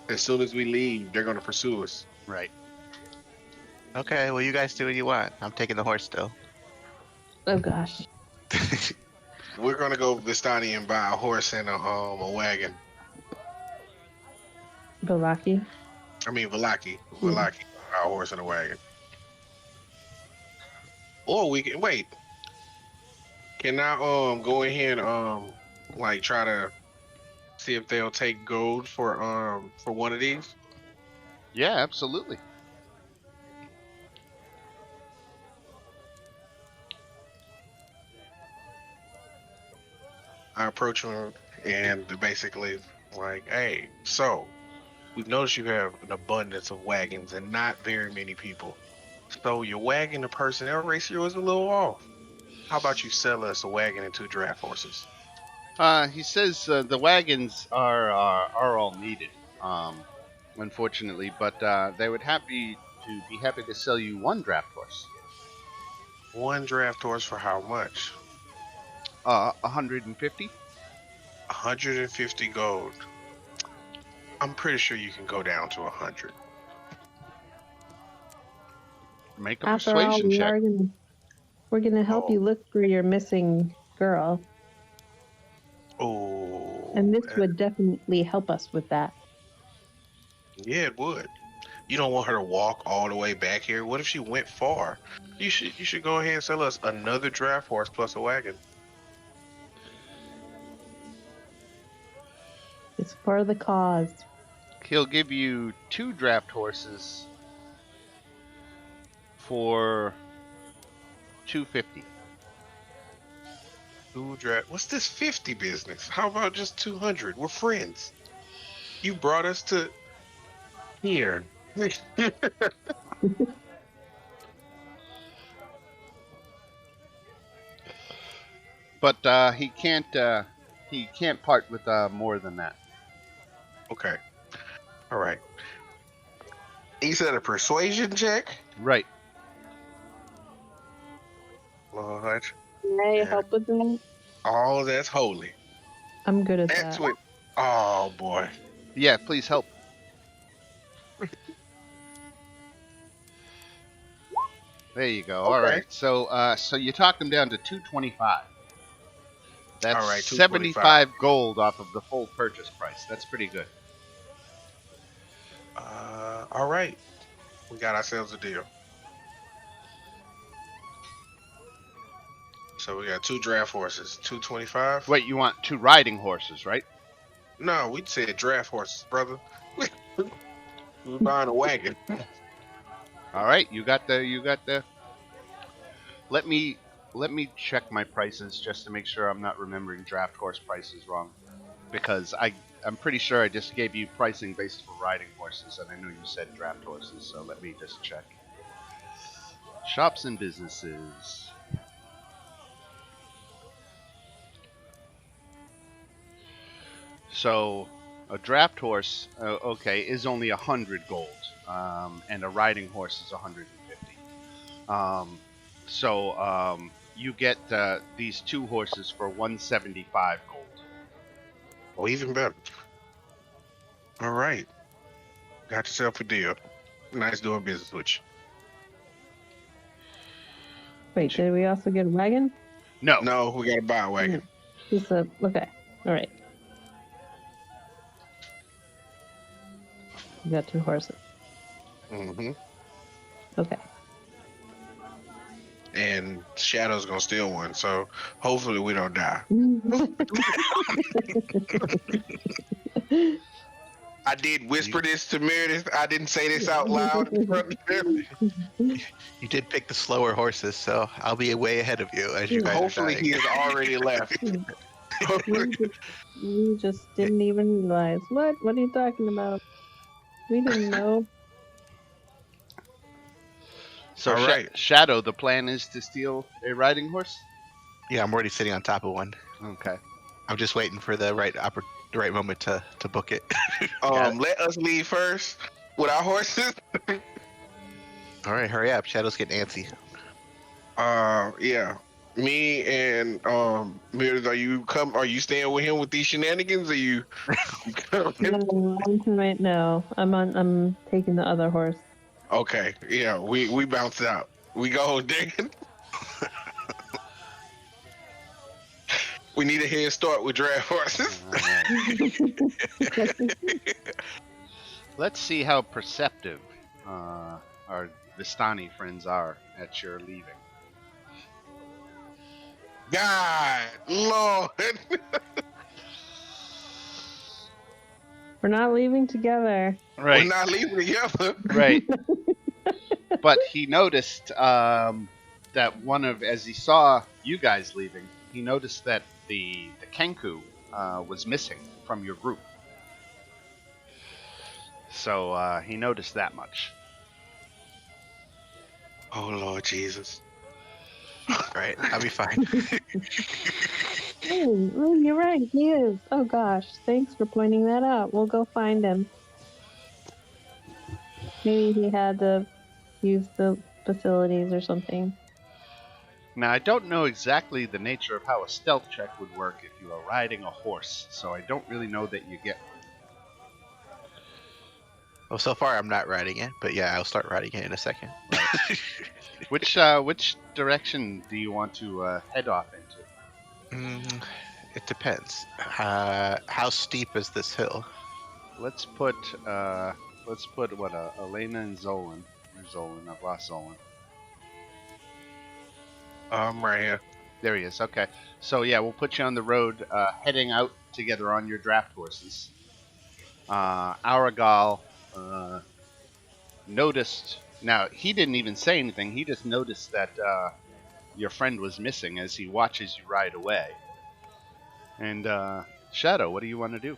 as soon as we leave, they're gonna pursue us. Right. Okay, well, you guys do what you want. I'm taking the horse still. Oh gosh. We're gonna go Vastani and buy a horse and a wagon. Balaki? I mean, Velaki, our horse in a wagon. Or we can wait. Can I go in here and like try to see if they'll take gold for one of these? Yeah, absolutely. I approach him and basically like, hey, so we've noticed you have an abundance of wagons and not very many people. So your wagon to personnel ratio is a little off. How about you sell us a wagon and 2 draft horses? He says the wagons are all needed, unfortunately, but they would be happy to sell you 1 draft horse. 1 draft horse for how much? 150. 150 gold. I'm pretty sure you can go down to 100. Make a After all, persuasion check. we're gonna help you look for your missing girl. Oh. And this would definitely help us with that. Yeah, it would. You don't want her to walk all the way back here. What if she went far? You should go ahead and sell us another draft horse plus a wagon. It's for the cause. He'll give you 2 draft horses for 250. 2 draft. What's this 50 business? How about just 200? We're friends. You brought us to here. But he can't part with more than that. Okay. All right. You said a persuasion check? Right. Lord. Can I help with that? Oh, that's holy. I'm good at That's that. what. Oh boy. Yeah, please help. There you go. Okay. All right. So you talked him down to 225. That's all right, 75 gold off of the full purchase price. That's pretty good. All right. We got ourselves a deal. So we got 2 draft horses, 225. Wait, you want 2 riding horses, right? No, we said draft horses, brother. We're buying a wagon. All right, you got the. Let me check my prices just to make sure I'm not remembering draft horse prices wrong, because I'm pretty sure I just gave you pricing based for riding horses, and I know you said draft horses. So let me just check. Shops and businesses. So a draft horse, is only 100 gold, and a riding horse is 150. You get these 2 horses for 175 gold. Oh, even better. All right. Got yourself a deal. Nice doing business with you. Wait, did we also get a wagon? No, we gotta buy a wagon. Okay. All right. We got 2 horses. Mm-hmm. Okay. And Shadow's gonna steal one, so hopefully we don't die. I did whisper this to Meredith. I didn't say this out loud in front of him. You did pick the slower horses, so I'll be way ahead of you as you guys Hopefully he has already left. We just didn't even realize. What? What are you talking about? We didn't know. So, all right. Shadow, the plan is to steal a riding horse? Yeah, I'm already sitting on top of one. Okay. I'm just waiting for the right moment to book it. Let us leave first with our horses. All right, hurry up. Shadow's getting antsy. Yeah. Me and Meredith, are you staying with him with these shenanigans? Are you No, I'm taking the other horse. Okay, yeah, we bounced out. We go, Dan. We need a head start with draft horses. Let's see how perceptive our Vastani friends are at your leaving. God, Lord. We're not leaving together. We're not leaving together. Right. But he noticed that as he saw you guys leaving, he noticed that the Kenku was missing from your group. So he noticed that much. Oh, Lord Jesus. Right, I'll be fine. Oh, you're right. He is. Oh gosh, thanks for pointing that out. We'll go find him. Maybe he had to use the facilities or something. Now, I don't know exactly the nature of how a stealth check would work if you are riding a horse, so I don't really know that you get one. Well, so far I'm not riding it, but yeah, I'll start riding it in a second. Which direction do you want to head off into? It depends. How steep is this hill? Let's put what Elena and Zolan. Where's Zolan? I've lost Zolan. I'm right here. There he is. Okay. So yeah, we'll put you on the road, heading out together on your draft horses. Aragal noticed. Now he didn't even say anything. He just noticed that your friend was missing as he watches you ride away. And Shadow, what do you want to do?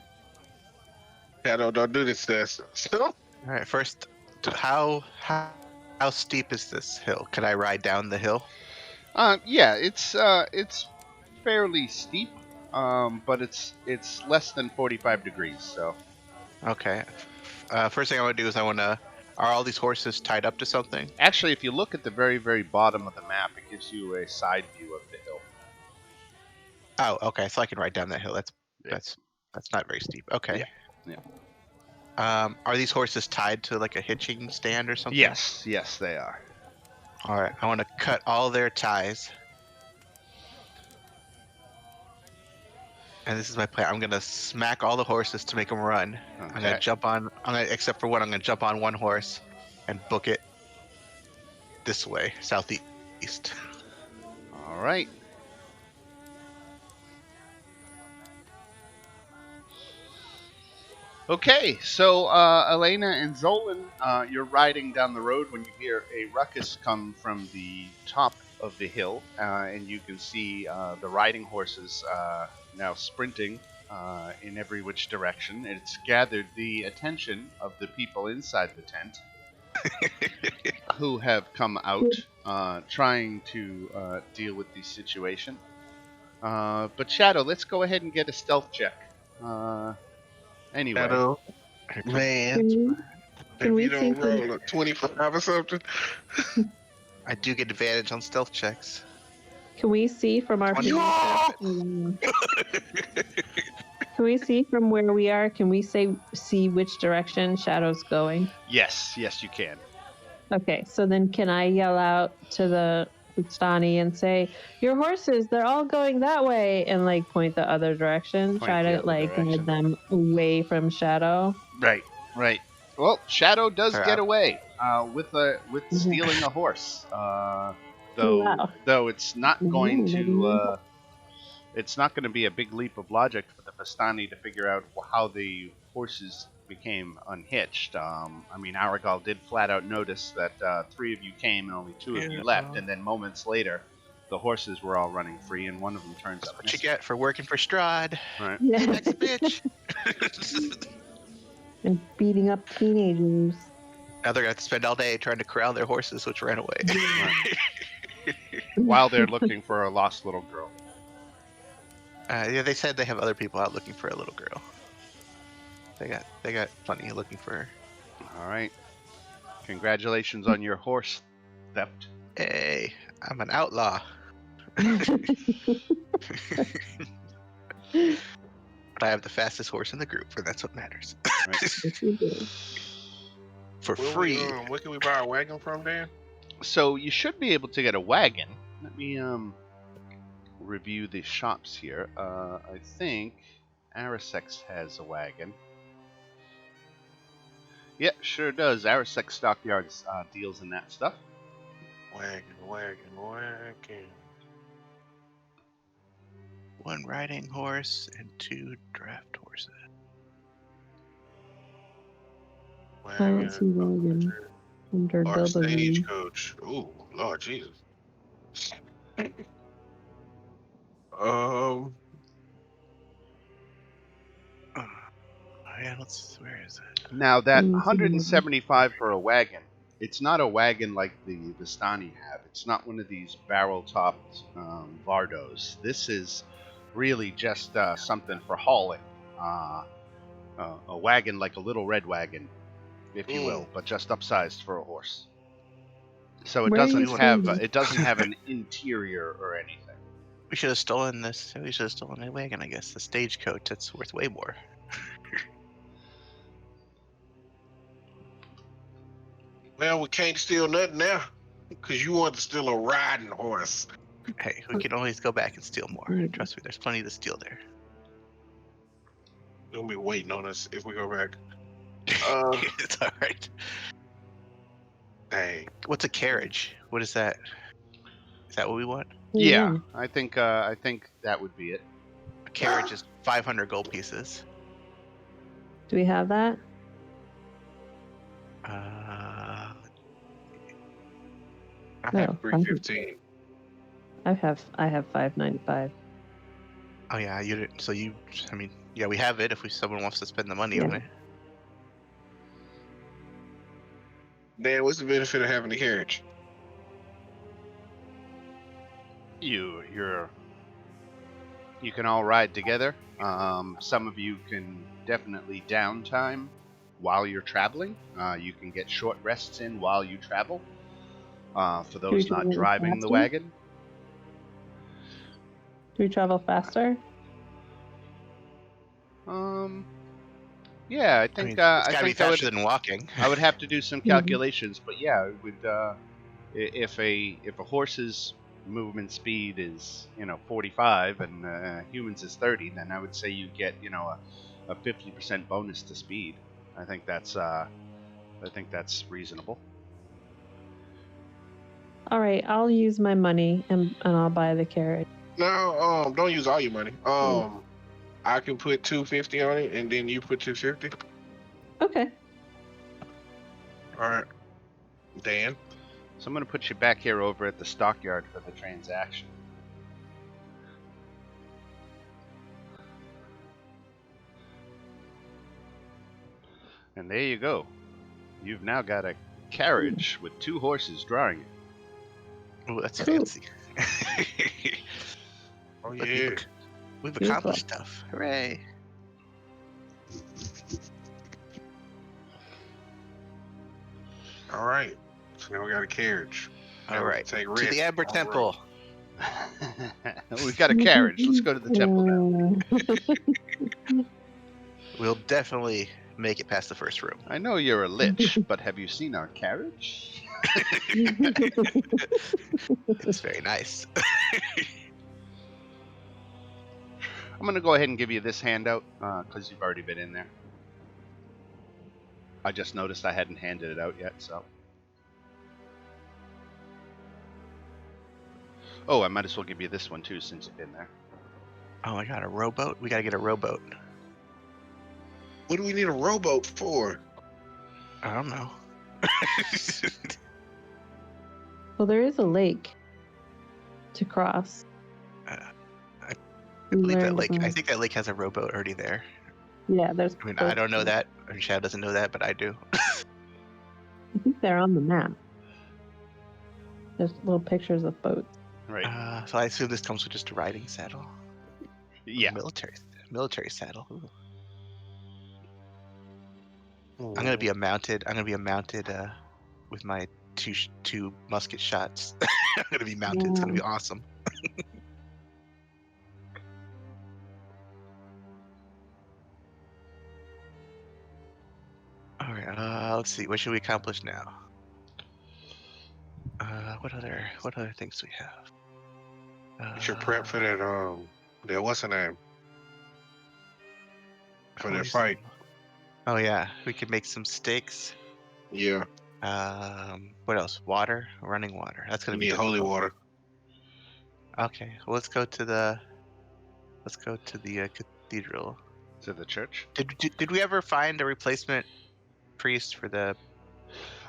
Shadow, don't do this to us. All right, first, how steep is this hill? Can I ride down the hill? Yeah, it's fairly steep, but it's less than 45 degrees. So. Okay. First thing I want to do is are all these horses tied up to something? Actually, if you look at the very, very bottom of the map, it gives you a side view of the hill. Oh, okay. So I can ride down that hill. That's not very steep. Okay. Yeah. Are these horses tied to like a hitching stand or something? Yes, they are. All right. I want to cut all their ties. And this is my plan. I'm gonna smack all the horses to make them run. Okay. I'm gonna jump on. Except for one. I'm gonna jump on one horse and book it this way, southeast. All right. Okay, so Elena and Zolan, you're riding down the road when you hear a ruckus come from the top of the hill, and you can see the riding horses now sprinting in every which direction. It's gathered the attention of the people inside the tent who have come out trying to deal with the situation. But Shadow, let's go ahead and get a stealth check. Anyway. Shadow, man. Can we If you don't see roll a 25 or something. I do get advantage on stealth checks. Can we see from our No! Can we see from where we are? Can we see which direction Shadow's going? Yes, you can. Okay, so then can I yell out to the Vastani and say, "Your horses, they're all going that way," and like point the other direction, try to like guide them away from Shadow. Right. Well, Shadow does get away with stealing a horse. Though it's not going to it's not going to be a big leap of logic for the Vastani to figure out how the horses became unhitched. I mean, Aragal did flat out notice that 3 of you came and only 2 of you left, and then moments later, the horses were all running free, and one of them turns up. What you get for working for Strahd? Right. Yeah. Next bitch. And beating up teenagers. Now they're gonna have to spend all day trying to corral their horses, which ran away. While they're looking for a lost little girl. Yeah, they said they have other people out looking for a little girl. They got plenty looking for her. All right. Congratulations on your horse theft. Hey, I'm an outlaw. But I have the fastest horse in the group, and that's what matters. Right. For free. Where can we buy a wagon from, Dan? So you should be able to get a wagon. Let me review the shops here. I think Arisex has a wagon. Yeah, sure does. Arasek Stockyards deals in that stuff. Wagon. 1 riding horse and 2 draft horses. I don't see wagon under Or double. stagecoach. Ooh, Lord Jesus. Yeah, where is it? Now, that Mm, 175 for a wagon, it's not a wagon like the Vastani have. It's not one of these barrel-topped Vardos. This is really just something for hauling. A wagon like a little red wagon, if you will, but just upsized for a horse. So it doesn't have an interior or anything. We should have stolen this. We should have stolen the wagon, I guess. The stagecoach, that's worth way more. Well, we can't steal nothing now, because you want to steal a riding horse. Hey, we can always go back and steal more. Trust me, there's plenty to steal there. They'll be waiting on us if we go back. It's all right. Dang. What's a carriage? What is that? Is that what we want? Yeah, I think that would be it. A carriage is 500 gold pieces. Do we have that? I have 315. I have 595. Oh yeah, you didn't. So yeah, we have it if someone wants to spend the money on it. Dan, what's the benefit of having a carriage? You can all ride together. Some of you can definitely downtime while you're traveling. You can get short rests in while you travel. For those not driving the wagon. Do we travel faster? Yeah, I think it's gotta be faster than walking. I would have to do some calculations, but yeah, it would. If a horse's movement speed is 45 and humans is 30, then I would say you get a 50% bonus to speed. I think that's reasonable. All right, I'll use my money and I'll buy the carriage. No, don't use all your money. I can put 250 on it, and then you put 250. Okay. All right, Dan. So I'm going to put you back here over at the stockyard for the transaction. And there you go. You've now got a carriage with 2 horses drawing it. Oh, that's fancy. Oh yeah. We've accomplished stuff. Hooray. All right. So now we got a carriage. All right. To the Amber Temple. We've got a carriage. Let's go to the temple now. We'll definitely make it past the first room. I know you're a lich, but have you seen our carriage? It's very nice. I'm going to go ahead and give you this handout because you've already been in there. I just noticed I hadn't handed it out yet, so. Oh, I might as well give you this one too since you've been there. Oh my god, a rowboat? We gotta get a rowboat. What do we need a rowboat for? I don't know. Well, there is a lake to cross. I believe that lake. I think that lake has a rowboat already there. Yeah, there's. I mean, I don't know that. Or Chad doesn't know that, but I do. I think they're on the map. There's little pictures of boats. Right. So I assume this comes with just a riding saddle. Yeah. Military saddle. Ooh. I'm gonna be a mounted with my two musket shots. I'm gonna be mounted. It's gonna be awesome. All right. Let's see. What should we accomplish now? What other things do we have? You should prep for that. What's her name? For that fight. Oh yeah, we could make some steaks. Yeah. What else? Water, running water. That's gonna You be need holy difficult. water. Okay, well, let's go to the cathedral. To the church. Did we ever find a replacement priest for the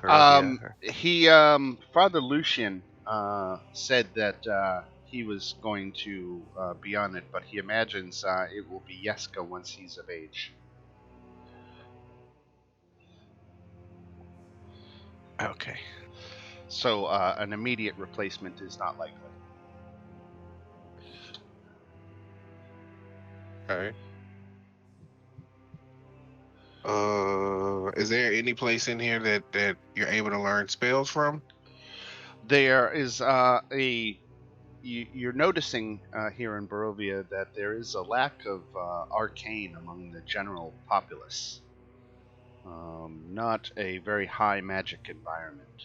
Barovia? Father Lucian said that he was going to be on it, but he imagines it will be Yeska once he's of age. Okay. So an immediate replacement is not likely. Okay. Is there any place in here that you're able to learn spells from? There is you're noticing here in Barovia that there is a lack of arcane among the general populace. Not a very high magic environment.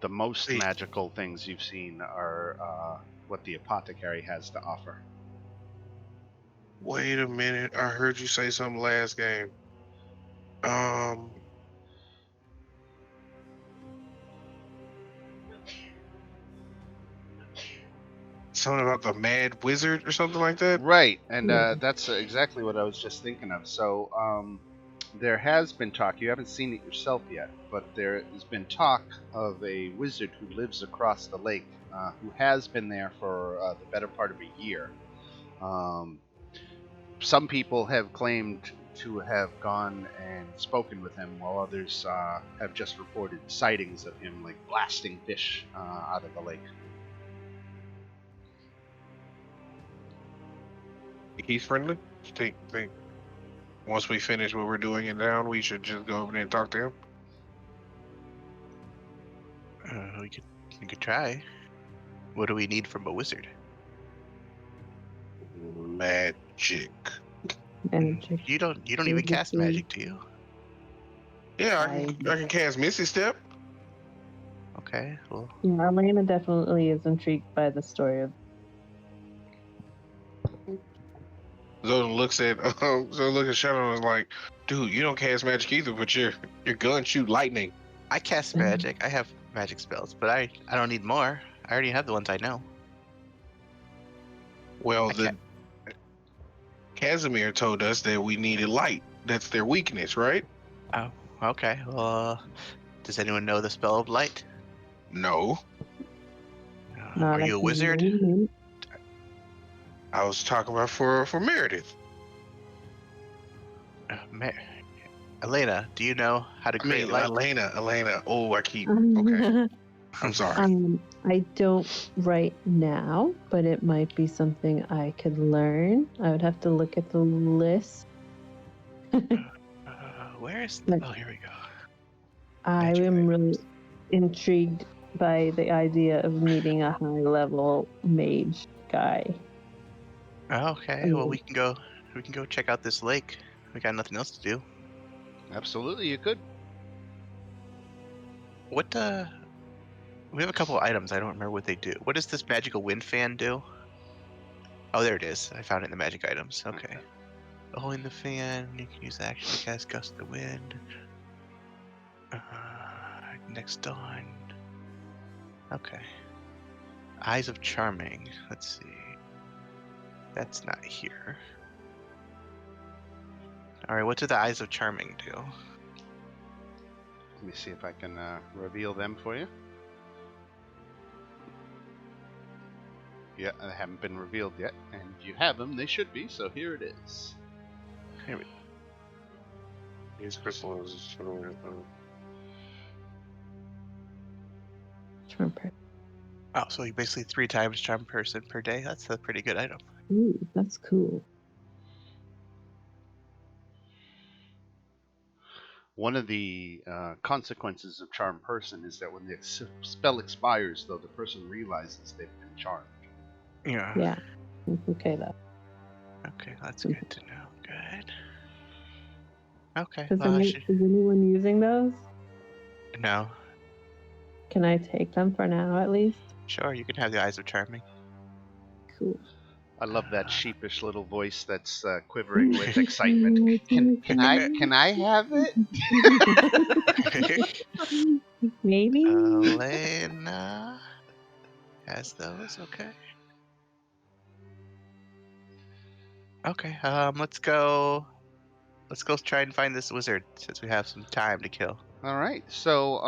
The most Wait. magical things you've seen are what the apothecary has to offer. Wait a minute. I heard you say something last game. Something about the Mad Wizard or something like that? Right, and Yeah. that's exactly what I was just thinking of. So there has been talk, you haven't seen it yourself yet, but there has been talk of a wizard who lives across the lake, who has been there for the better part of a year. Some people have claimed to have gone and spoken with him, while others have just reported sightings of him, like blasting fish out of the lake. He's friendly? Think once we finish what we're doing in town, we should just go over there and talk to him? We could try. What do we need from a wizard? Magic. Magic. You don't even cast magic, do you? Yeah, I can cast Misty Step. Okay, well. Yeah, Elena definitely is intrigued by the story of. Zodan looks at Shadow and is like, dude, you don't cast magic either, but your gun shoot lightning. I cast magic. I have magic spells, but I don't need more. I already have the ones I know. Well, Casimir told us that we needed light. That's their weakness, right? Oh, okay. Well, does anyone know the spell of light? No. Are you a wizard? I was talking about for Meredith. Elena, do you know how to create light? Elena. Oh, I keep. Okay. I'm sorry. I don't right now, but it might be something I could learn. I would have to look at the list. Where is? Oh, here we go. I am really intrigued by the idea of meeting a high-level mage guy. Okay, well we can go check out this lake. We got nothing else to do. Absolutely, you could. What we have a couple of items. I don't remember what they do. What does this magical wind fan do? Oh, there it is. I found it in the magic items. Okay. Holding the fan, you can use action to cast gust of wind. Next on. Okay. Eyes of Charming. Let's see. That's not here. Alright, what do the Eyes of Charming do? Let me see if I can reveal them for you. Yeah, they haven't been revealed yet, and if you have them, they should be, so here it is. Here we go. These crystals. Charm person. Oh, so you basically 3 times charm person per day? That's a pretty good item. Ooh, that's cool. One of the consequences of charm person is that when the spell expires, though, the person realizes they've been charmed. Yeah. Yeah. Okay, though. Okay, that's good to know. Good. Okay. Is anyone using those? No. Can I take them for now, at least? Sure, you can have the Eyes of Charming. Cool. I love that sheepish little voice that's quivering with excitement. Can I have it? Maybe. Elena has those. Okay. Okay. Let's go. Let's go try and find this wizard since we have some time to kill. All right. So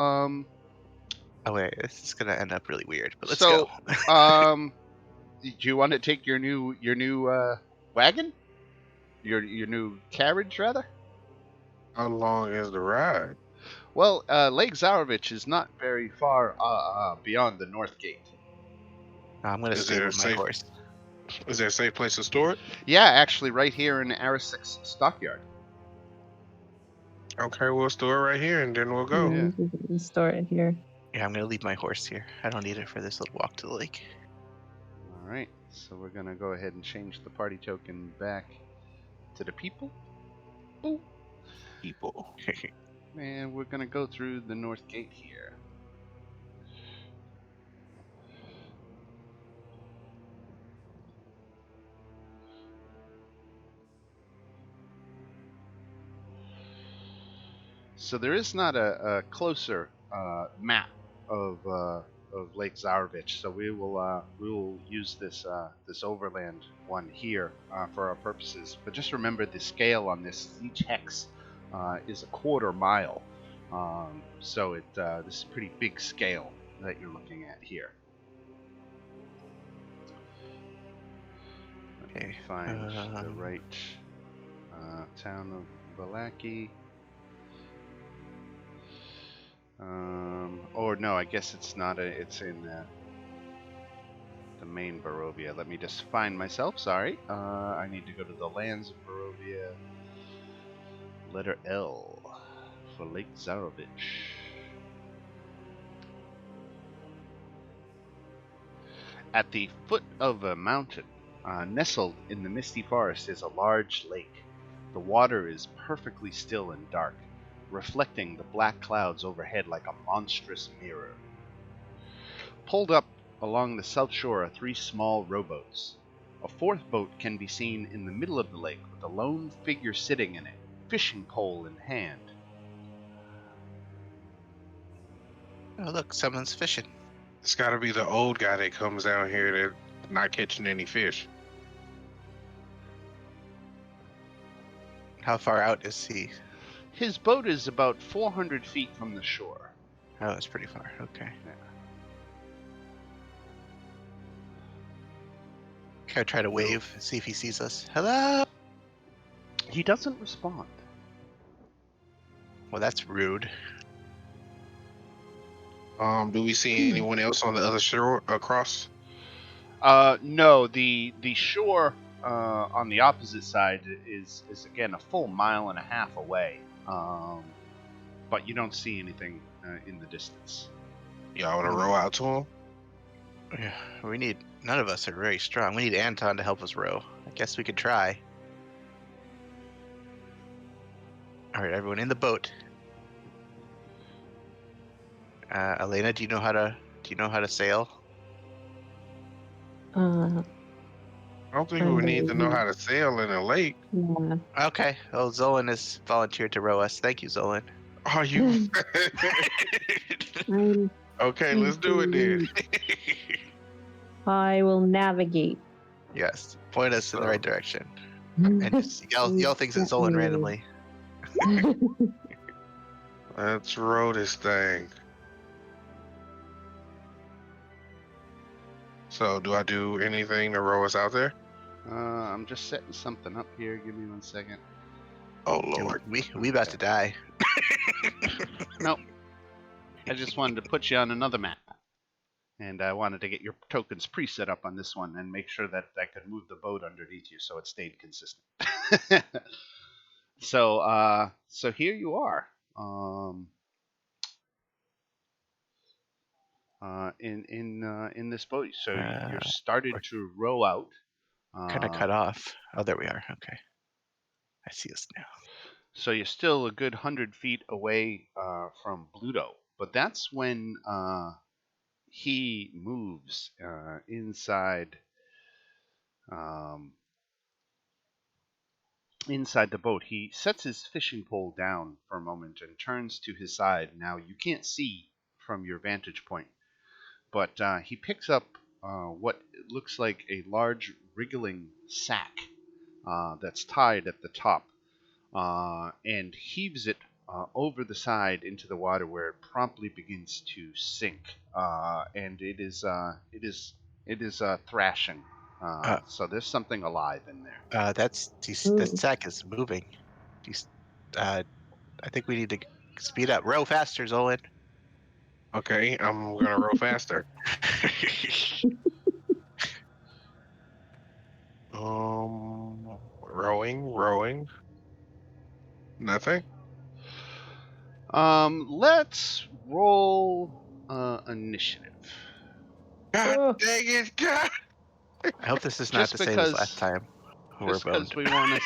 Oh wait, this is gonna end up really weird. But let's go. go. Do you want to take your new wagon? Your new carriage, rather? How long is the ride? Well, Lake Zarovich is not very far beyond the north gate. I'm gonna stable my horse. Is there a safe place to store it? Yeah, actually, right here in Arisik's stockyard. Okay, we'll store it right here, and then we'll go. Yeah. We can store it here. Yeah, I'm gonna leave my horse here. I don't need it for this little walk to the lake. All right, so we're gonna go ahead and change the party token back to the people. Ooh. People. And we're gonna go through the north gate here. So there is not a closer map of Lake Zarovich, so we will use this this overland one here for our purposes. But just remember the scale on this. Each hex is a quarter mile, so this is a pretty big scale that you're looking at here. Let me find the right town of Valaki. Or no, I guess it's not. It's in the main Barovia. Let me just find myself. Sorry. I need to go to the lands of Barovia. Letter L for Lake Zarovich. At the foot of a mountain, nestled in the misty forest, is a large lake. The water is perfectly still and dark, reflecting the black clouds overhead like a monstrous mirror. Pulled up along the south shore are 3 small rowboats. A 4th boat can be seen in the middle of the lake with a lone figure sitting in it, fishing pole in hand. Oh look, someone's fishing. It's gotta be the old guy that comes down here that's not catching any fish. How far out is he? His boat is about 400 feet from the shore. Oh, that's pretty far. Okay. Yeah. Can I try to wave, see if he sees us? Hello? He doesn't respond. Well, that's rude. Do we see anyone else on the other shore across? No, the shore on the opposite side is again a full 1.5 miles away. But you don't see anything in the distance. Y'all want to row out to him? Yeah, we need. None of us are very strong. We need Anton to help us row. I guess we could try. All right, everyone in the boat. Elena, do you know how to sail? I don't think we need to know how to sail in a lake. Yeah. Okay. Well, Zolan has volunteered to row us. Thank you, Zolan. Are you? Okay, let's do it then. I will navigate. Yes. Point us in the right direction. And just yell things at Zolan randomly. Let's row this thing. So, do I do anything to row us out there? I'm just setting something up here. Give me 1 second. Oh Lord, we about to die. Nope. I just wanted to put you on another map. And I wanted to get your tokens preset up on this one and make sure that I could move the boat underneath you so it stayed consistent. So here you are. In this boat. So you're started to row out. Kind of cut off. Oh, there we are. Okay. I see us now. So you're still a good 100 feet away from Bluto. But that's when he moves inside inside the boat. He sets his fishing pole down for a moment and turns to his side. Now, you can't see from your vantage point, but he picks up what looks like a large wriggling sack that's tied at the top, and heaves it over the side into the water, where it promptly begins to sink, and it is thrashing. So there's something alive in there. The sack is moving. I think we need to speed up. Row faster, Zolan. Okay, I'm gonna row faster. Rowing. Nothing. Let's roll initiative. God dang it, God! I hope this is not Just the same as last because- time. Just because we want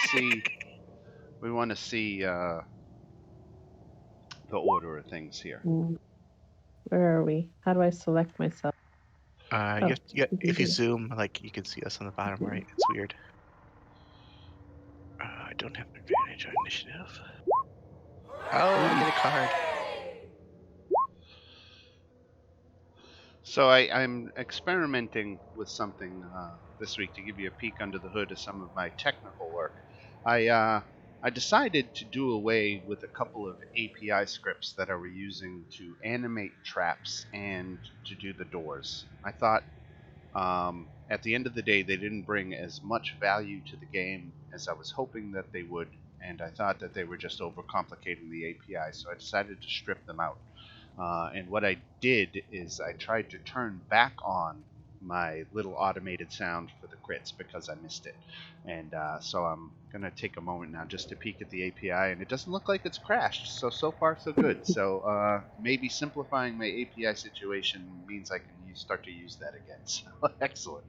to see the order of things here. Where are we? How do I select myself? If you zoom, like, you can see us on the bottom right. It's weird. I don't have advantage on initiative. Oh, I get a card. So I'm experimenting with something this week to give you a peek under the hood of some of my technical work. I decided to do away with a couple of API scripts that I were using to animate traps and to do the doors. I thought at the end of the day they didn't bring as much value to the game as I was hoping that they would, and I thought that they were just overcomplicating the API, so I decided to strip them out. And what I did is I tried to turn back on my little automated sound for the crits because I missed it. And so I'm going to take a moment now just to peek at the API, and it doesn't look like it's crashed. So far, so good. So maybe simplifying my API situation means I can start to use that again. So excellent.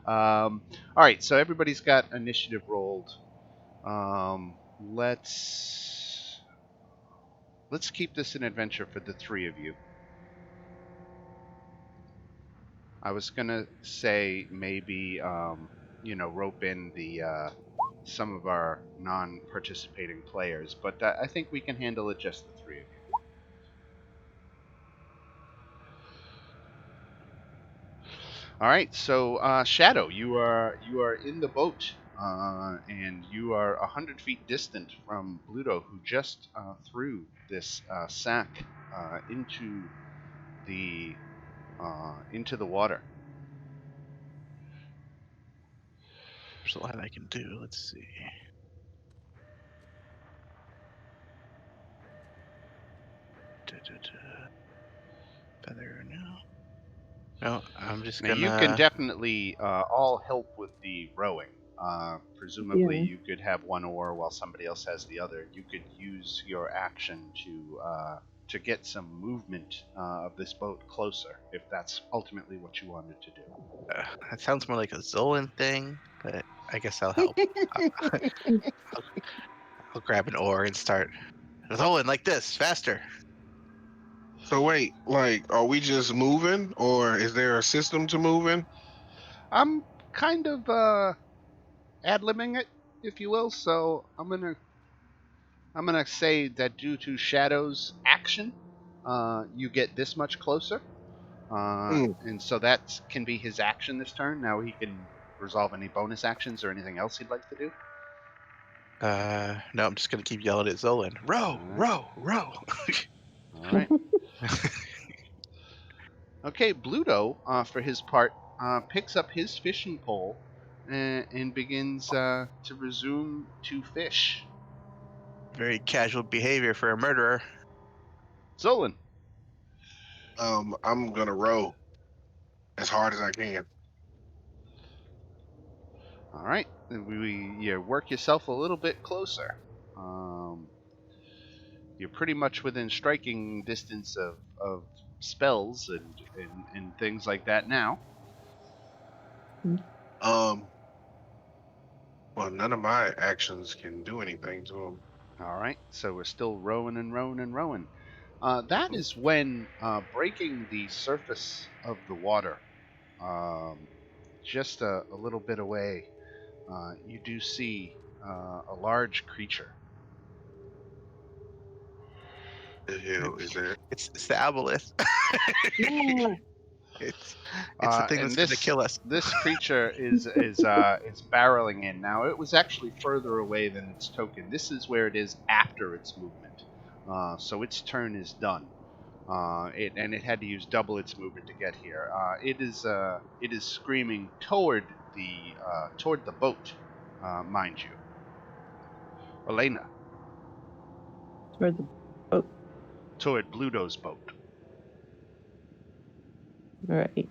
All right, so everybody's got initiative rolled. Let's keep this an adventure for the three of you. I was gonna say maybe rope in the some of our non-participating players, but I think we can handle it just the three of you. All right, so Shadow, you are in the boat, and you are 100 feet distant from Bluto, who just threw this sack into the water. There's a lot I can do. Let's see. Feather now. No, I'm just now gonna. You can definitely all help with the rowing. Presumably, you could have one oar while somebody else has the other. You could use your action to get some movement of this boat closer, if that's ultimately what you wanted to do. That sounds more like a Zolan thing, but I guess I'll help. I'll grab an oar and start. Zolan, like this, faster. So wait, like, are we just moving, or is there a system to moving? I'm kind of ad-libbing it, if you will. So I'm gonna say that due to Shadow's action, you get this much closer, and so that can be his action this turn. Now he can resolve any bonus actions or anything else he'd like to do. No, I'm just gonna keep yelling at Zolan. Row, row, row. All right. Okay, Bluto, for his part, picks up his fishing pole and begins to resume to fish. Very casual behavior for a murderer. Zolan. I'm gonna row as hard as I can. All right, you work yourself a little bit closer. You're pretty much within striking distance of spells and things like that now. Well, none of my actions can do anything to him. All right, so we're still rowing and rowing and rowing. That is when breaking the surface of the water, just a little bit away, you do see a large creature. The hell is that? It's the Aboleth. Yeah. It's the thing that's going to kill us. This creature is barreling in. Now, it was actually further away than its token. This is where it is after its movement. So its turn is done. It had to use double its movement to get here. It is screaming toward the boat, mind you. Elena. Toward the boat. Toward Bluto's boat. All right.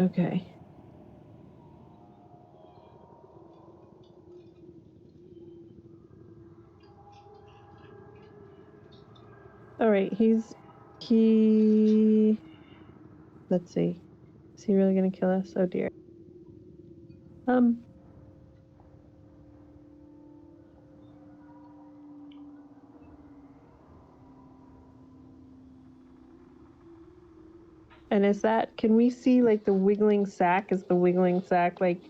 Okay. All right, let's see. Is he really gonna kill us? Oh dear. And can we see like the wiggling sack? Is the wiggling sack like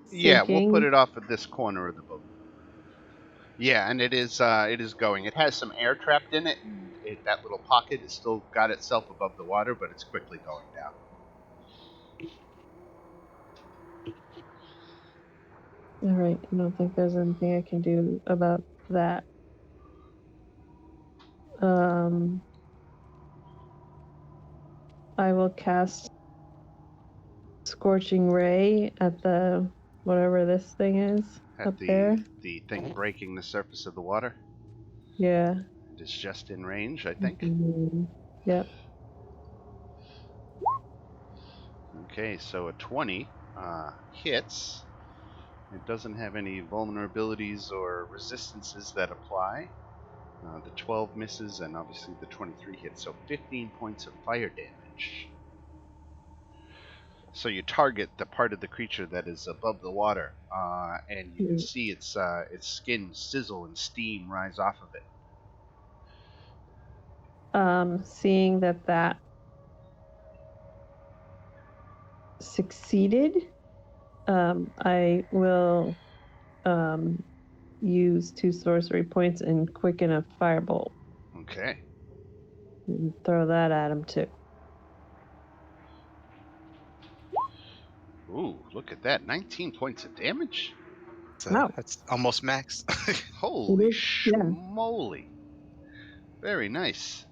sinking? Yeah, we'll put it off at this corner of the boat. Yeah, and it is going. It has some air trapped in it, and that little pocket has still got itself above the water, but it's quickly going down. All right, I don't think there's anything I can do about that. I will cast Scorching Ray at the whatever this thing is up there. The thing breaking the surface of the water. Yeah. It is just in range, I think. Mm-hmm. Yep. Okay, so a 20 hits. It doesn't have any vulnerabilities or resistances that apply. The 12 misses, and obviously the 23 hits, so 15 points of fire damage. So you target the part of the creature that is above the water, and you can see its skin sizzle and steam rise off of it. Seeing that succeeded, I will use 2 sorcery points and quicken a firebolt. Okay. And throw that at him too. Ooh, look at that. 19 points of damage? That's almost max. Holy schmoly. Very nice.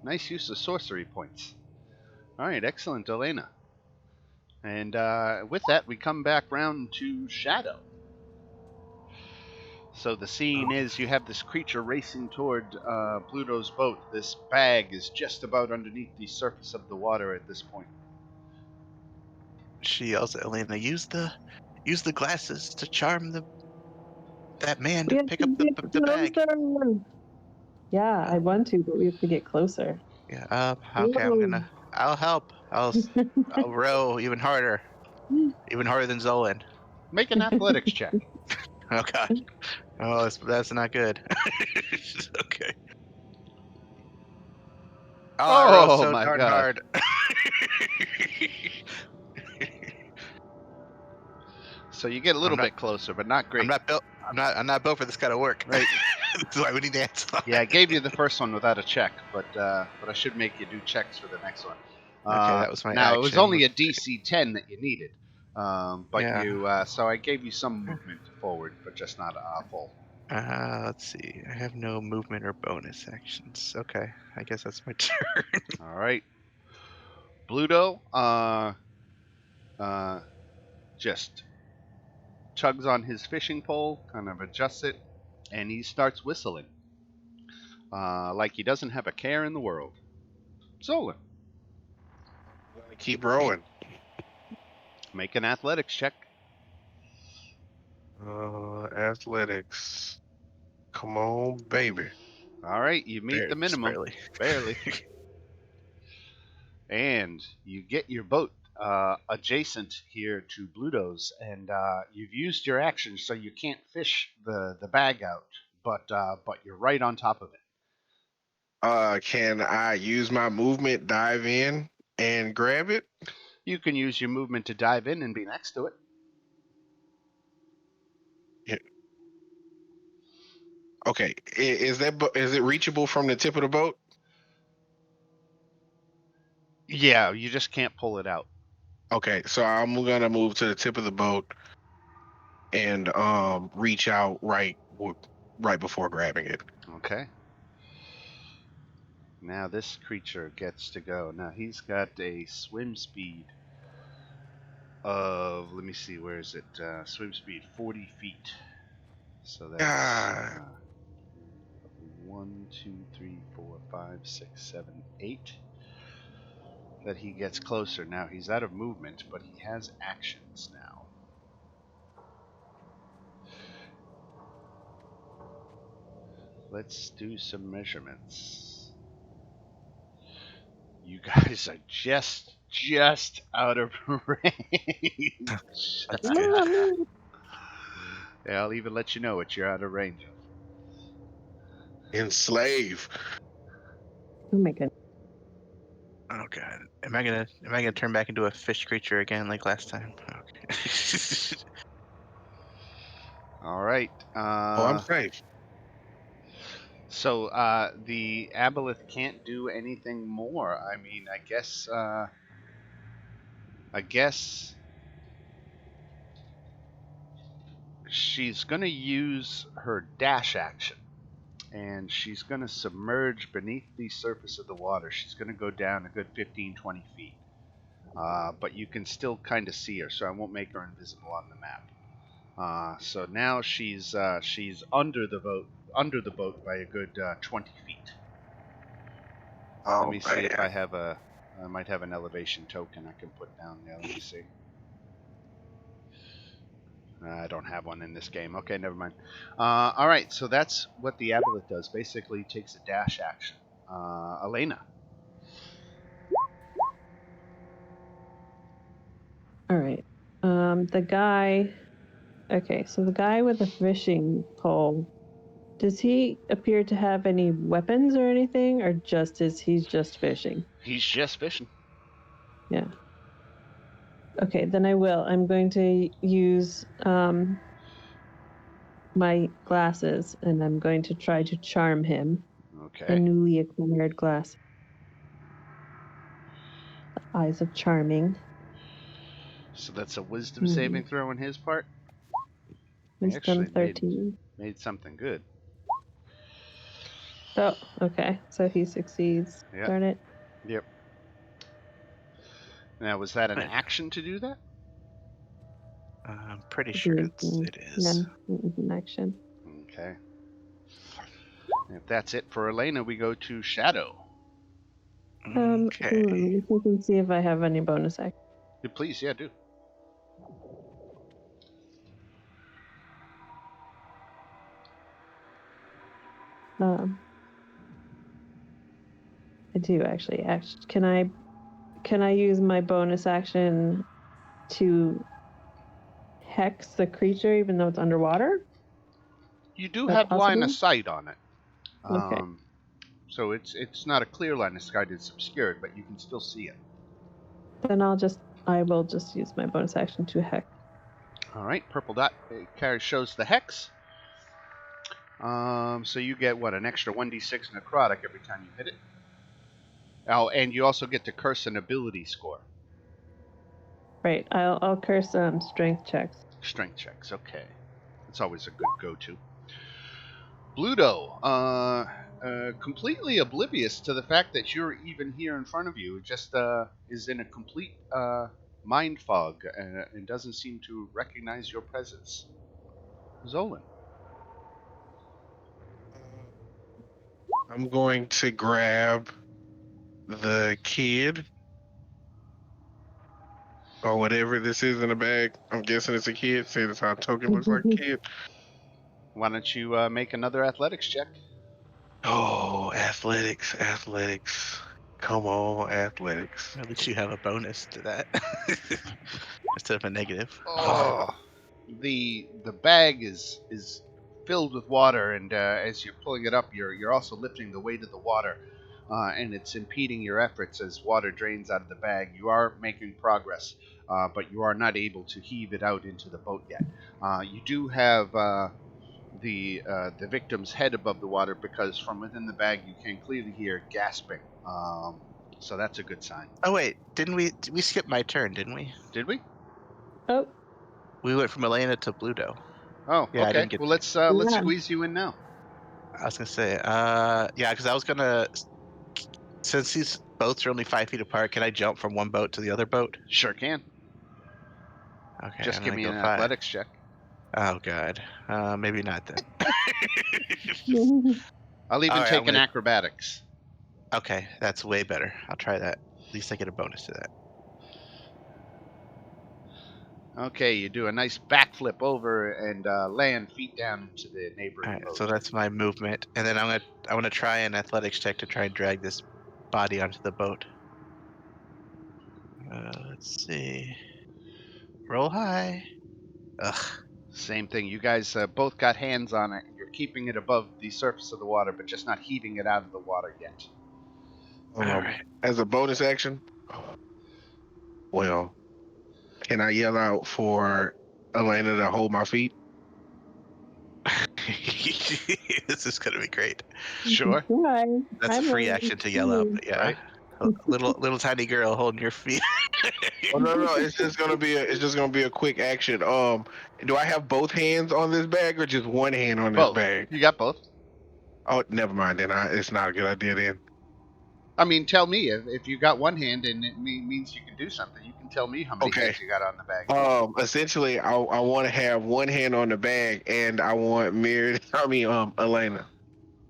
Nice use of sorcery points. All right, excellent, Elena. And with that, we come back round to Shadow. So the scene is you have this creature racing toward Bluto's boat. This bag is just about underneath the surface of the water at this point. She yells at Elena, use the glasses to charm that man to pick up the bag. Yeah, I want to, but we have to get closer. Yeah, okay, I'll help. I'll row even harder than Zolan. Make an athletics check. Oh god. Oh, that's not good. Okay. Oh, I row so my darn hard. So you get a little bit closer, but not great. I'm not built for this kind of work. Right. That's why we need to answer. Yeah, I gave you the first one without a check, but I should make you do checks for the next one. Okay, that was my now action. It was only a DC 10 that you needed, but yeah. so I gave you some movement forward, but just not full. Let's see. I have no movement or bonus actions. Okay, I guess that's my turn. All right. Bluto just tugs on his fishing pole, kind of adjusts it, and he starts whistling. Like he doesn't have a care in the world. Zolan. Keep rowing. Make an athletics check. Athletics. Come on, baby. All right, you meet the minimum. Barely. And you get your boat adjacent here to Bluto's, and you've used your action, so you can't fish the bag out, but you're right on top of it. Can I use my movement, dive in, and grab it? You can use your movement to dive in and be next to it. Yeah. Okay. Is it reachable from the tip of the boat? Yeah, you just can't pull it out. Okay, so I'm gonna move to the tip of the boat and reach out right before grabbing it. Okay. Now this creature gets to go. Now he's got a swim speed of, let me see, where is it? Swim speed 40 feet. So that's 1, 2, 3, 4, 5, 6, 7, 8. That he gets closer. Now he's out of movement, but he has actions now. Let's do some measurements. You guys are just out of range. That's good. Yeah, I'll even let you know what you're out of range of. Enslave. Oh my goodness. Oh god. Am I gonna turn back into a fish creature again like last time? Okay. All right. I'm safe. So the aboleth can't do anything more. I mean, I guess she's gonna use her dash action, and she's gonna submerge beneath the surface of the water. She's gonna go down a good 15-20 feet, but you can still kind of see her, so I won't make her invisible on the map. So now she's under the boat by a good 20 feet. Oh, Let me see if I might have an elevation token I can put down there. Let me see. I don't have one in this game. Okay, never mind. All right, so that's what the aboleth does. Basically, takes a dash action. Elena. All right. The guy. Okay, so the guy with the fishing pole. Does he appear to have any weapons or anything, or he's just fishing? He's just fishing. Yeah. Okay, then I will. I'm going to use my glasses, and I'm going to try to charm him. Okay. The newly acquired glass. The eyes of charming. So that's a wisdom saving throw on his part? Wisdom 13. Made something good. Oh, okay. So he succeeds. Yep. Darn it. Yep. Now, was that an action to do that? I'm pretty sure it is. Yeah, an action. Okay. If that's it for Elena, we go to Shadow. Okay. We can see if I have any bonus action. Please, yeah, do. I do actually. Can I use my bonus action to hex the creature even though it's underwater? You do have line of sight on it. Okay. So it's not a clear line of sight, it's obscured, but you can still see it. Then I will just use my bonus action to hex. All right, purple dot shows the hex. So you get an extra 1d6 necrotic every time you hit it. Oh, and you also get to curse an ability score. Right. I'll curse strength checks. Strength checks, okay. That's always a good go-to. Bluto, completely oblivious to the fact that you're even here in front of you, just is in a complete mind fog and doesn't seem to recognize your presence. Zolan. I'm going to grab the kid or whatever this is in the bag. I'm guessing it's a kid. See, that's how a token looks like a kid. Why don't you make another athletics check? Oh, athletics. Come on, athletics. At least you have a bonus to that instead of a negative. Oh, the bag is filled with water, and as you're pulling it up, you're also lifting the weight of the water, and it's impeding your efforts as water drains out of the bag. You are making progress, but you are not able to heave it out into the boat yet. You do have the victim's head above the water because from within the bag you can clearly hear gasping. So that's a good sign. Oh wait, didn't we skip my turn, didn't we? Did we? Oh, We went from Elena to Bluto. Oh, Yeah, I okay. didn't get Well, that. let's yeah. squeeze you in now. I was gonna say, yeah, because I was gonna, since these boats are only 5 feet apart, can I jump from one boat to the other boat? Sure can. Okay, Just I'm give gonna me go an 5. athletics check. Oh god, maybe not then. I'll even All right, take an acrobatics. Okay, that's way better. I'll try that. At least I get a bonus to that. Okay, you do a nice backflip over and land feet down into the neighboring All right, boat. so that's my movement, and then I want to try an athletics check to try and drag this body onto the boat. Let's see. Roll high. Ugh. Same thing. You guys both got hands on it, and you're keeping it above the surface of the water, but just not heaving it out of the water yet. All right. As a bonus action, well, can I yell out for Elena to hold my feet? This is gonna be great. Sure. That's a free action to yell out, but yeah. Right. A little tiny girl holding your feet. Oh no, it's just gonna be a quick action. Do I have both hands on this bag or just one hand on this Both. bag? You got both. Oh, never mind then. It's not a good idea then. I mean, tell me if you got one hand and it means you can do something. You can tell me how many hands you got on the bag. Essentially, I want to have one hand on the bag, and I want Elena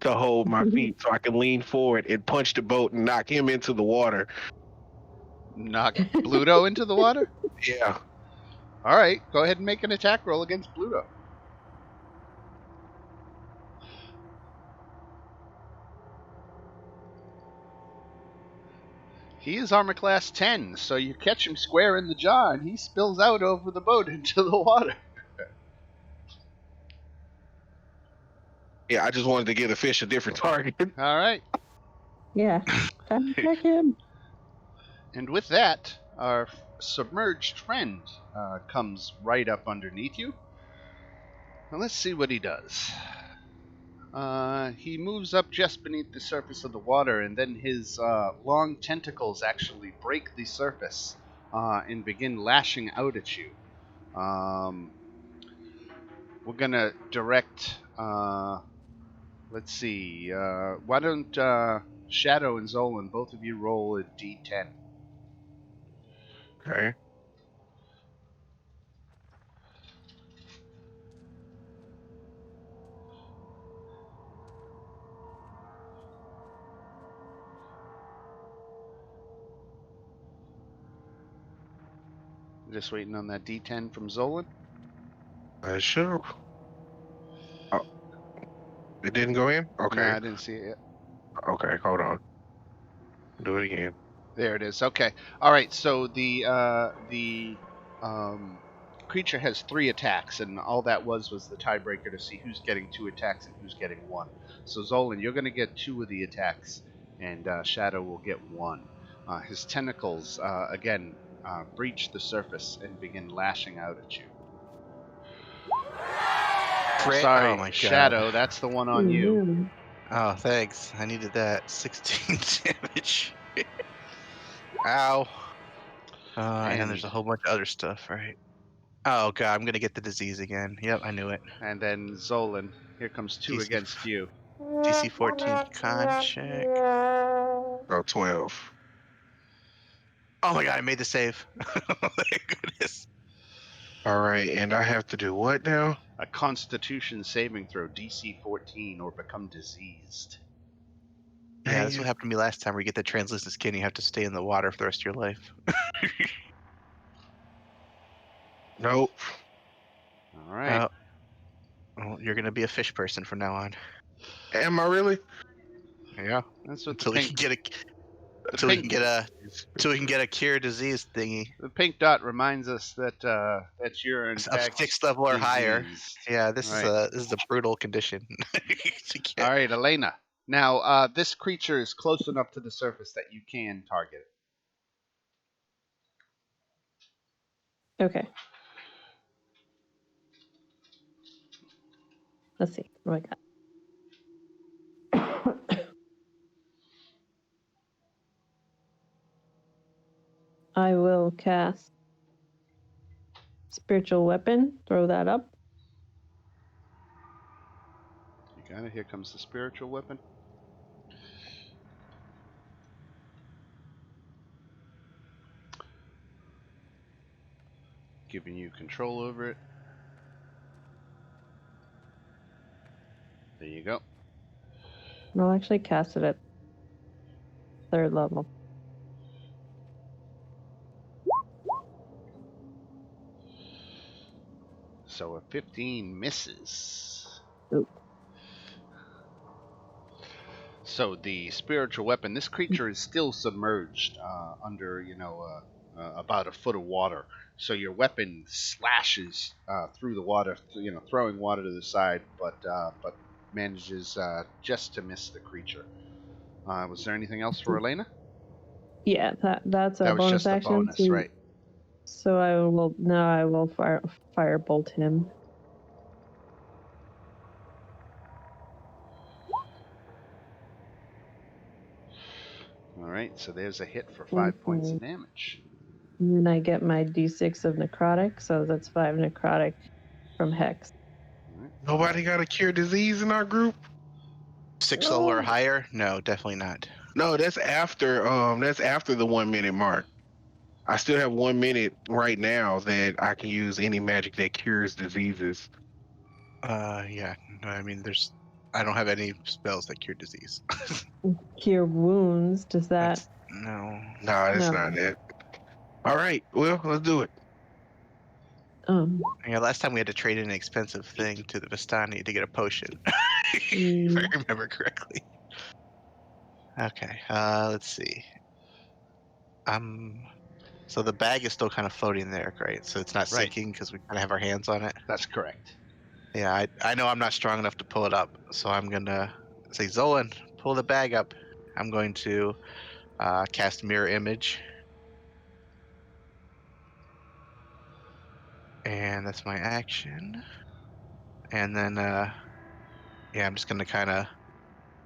to hold my feet so I can lean forward and punch the boat and knock him into the water. Knock Bluto into the water? Yeah. All right, go ahead and make an attack roll against Bluto. He is armor class 10, so you catch him square in the jaw and he spills out over the boat into the water. Yeah, I just wanted to give the fish a different target. All right. Yeah. Time to check him. And with that, our submerged friend comes right up underneath you. Now let's see what he does. He moves up just beneath the surface of the water, and then his long tentacles actually break the surface and begin lashing out at you. We're gonna direct. Let's see. Why don't Shadow and Zolan, both of you, roll a d10? Okay. Just waiting on that d10 from Zolan. Sure. Oh, it didn't go in? Okay. No, I didn't see it yet. Okay, hold on. Do it again. There it is. Okay. All right. So the creature has 3 attacks, and all that was the tiebreaker to see who's getting 2 attacks and who's getting 1. So Zolan, you're going to get 2 of the attacks, and Shadow will get 1. His tentacles again breach the surface and begin lashing out at you. Sorry, Oh my god. Shadow. That's the one on you. Oh, thanks. I needed that. 16 damage. Ow. And then there's a whole bunch of other stuff, right? Oh god, I'm gonna get the disease again. Yep, I knew it. And then Zolan, here comes 2 against you. DC 14 con check. Oh, 12. Oh my god, I made the save. Oh my goodness. All right, and I have to do what now? A Constitution saving throw, DC 14, or become diseased. Yeah, that's what happened to me last time where you get the translucent skin, you have to stay in the water for the rest of your life. Nope. All right. Well, you're going to be a fish person from now on. Am I really? Yeah. That's what Until you get So we can get a cure disease thingy. The pink dot reminds us that that you're in fact 6th level or higher. diseased. Yeah, this is a brutal condition. All right, Elena. Now, this creature is close enough to the surface that you can target it. Okay. Let's see. What do I got? I will cast Spiritual Weapon. Throw that up. You got it. Here comes the spiritual weapon. Giving you control over it. There you go. I'll actually cast it at 3rd level. So a 15 misses. Oop. So the spiritual weapon, this creature is still submerged under, about a foot of water. So your weapon slashes through the water, throwing water to the side, but manages just to miss the creature. Was there anything else for Elena? Yeah, that's a that was bonus just action. A bonus, right? So I will firebolt him. All right, so there's a hit for 5 points of damage. And then I get my d6 of necrotic, so that's 5 necrotic from Hex. Right. Nobody got a cure disease in our group? 6th level or higher? No, definitely not. No, that's after the 1 minute mark. I still have 1 minute right now that I can use any magic that cures diseases. Yeah. No, I mean, I don't have any spells that cure disease. Cure wounds. Does that? No, that's not it. All right, well, let's do it. Yeah, last time we had to trade in an expensive thing to the Vastani to get a potion, if I remember correctly. Okay, let's see. So the bag is still kind of floating there, right? So it's not sinking because we kind of have our hands on it. That's correct. Yeah, I know I'm not strong enough to pull it up, so I'm gonna say, Zolan, pull the bag up. I'm going to cast Mirror Image. And that's my action. And then, I'm just going to kind of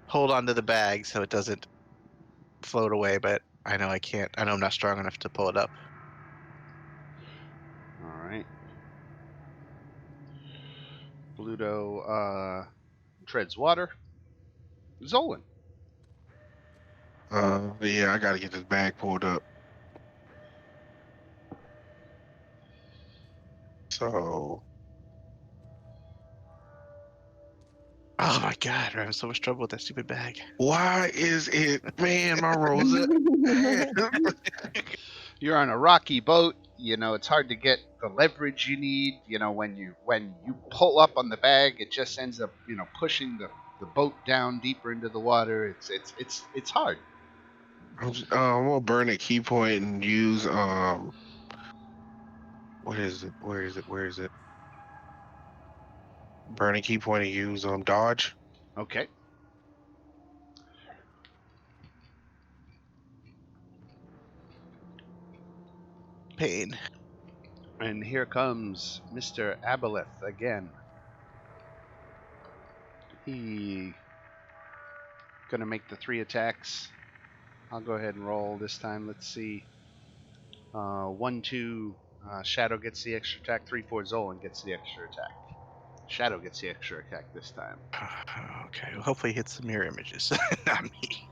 hold onto the bag so it doesn't float away, but I know I can't. I know I'm not strong enough to pull it up. All right. Bluto treads water. Zolan. Yeah, I got to get this bag pulled up. So. Oh my God, I'm having so much trouble with that stupid bag. Why is it, man, my Rosa? You're on a rocky boat. It's hard to get the leverage you need. When you pull up on the bag, it just ends up, pushing the boat down deeper into the water. It's hard. I'm gonna burn a key point and use what is it? Where is it? Burn a key point and use dodge. Okay. Pain. And here comes Mr. Aboleth again. He gonna make the 3 attacks. I'll go ahead and roll this time. Let's see. 1, 2. Shadow gets the extra attack. 3, 4. Zolan gets the extra attack. Shadow gets the extra attack this time. Okay. Well, hopefully he hits the mirror images, not me.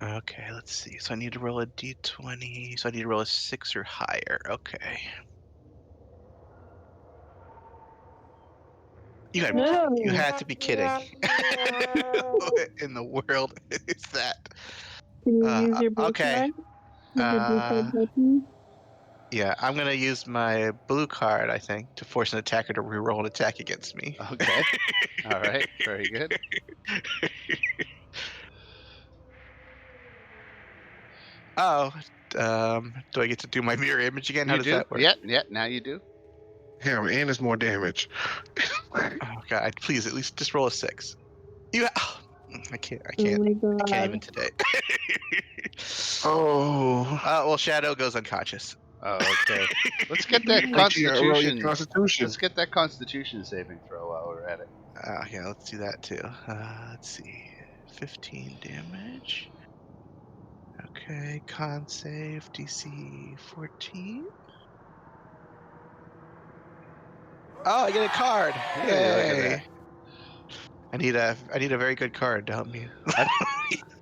Okay, let's see. So I need to roll a d20. So I need to roll a 6 or higher. Okay. You had to be kidding. What in the world is that? Can you use your okay. Yeah, I'm gonna use my blue card, I think, to force an attacker to reroll an attack against me. Okay. All right. Very good. Oh, do I get to do my mirror image again? How You does do? that work? Yeah. Now you do. Hell, and it's more damage. Oh God! Please, at least just roll a 6. You. Oh, I can't. Oh my God. I can't even today. Oh. Well, Shadow goes unconscious. Oh, okay. Let's get that Wait till you roll your Constitution. Constitution. Let's get that Constitution saving throw while we're at it. Yeah, let's do that too. Let's see. 15 damage. Okay, con save, DC 14. Oh, I get a card! Hey, look at Yay! I need a very good card to help me.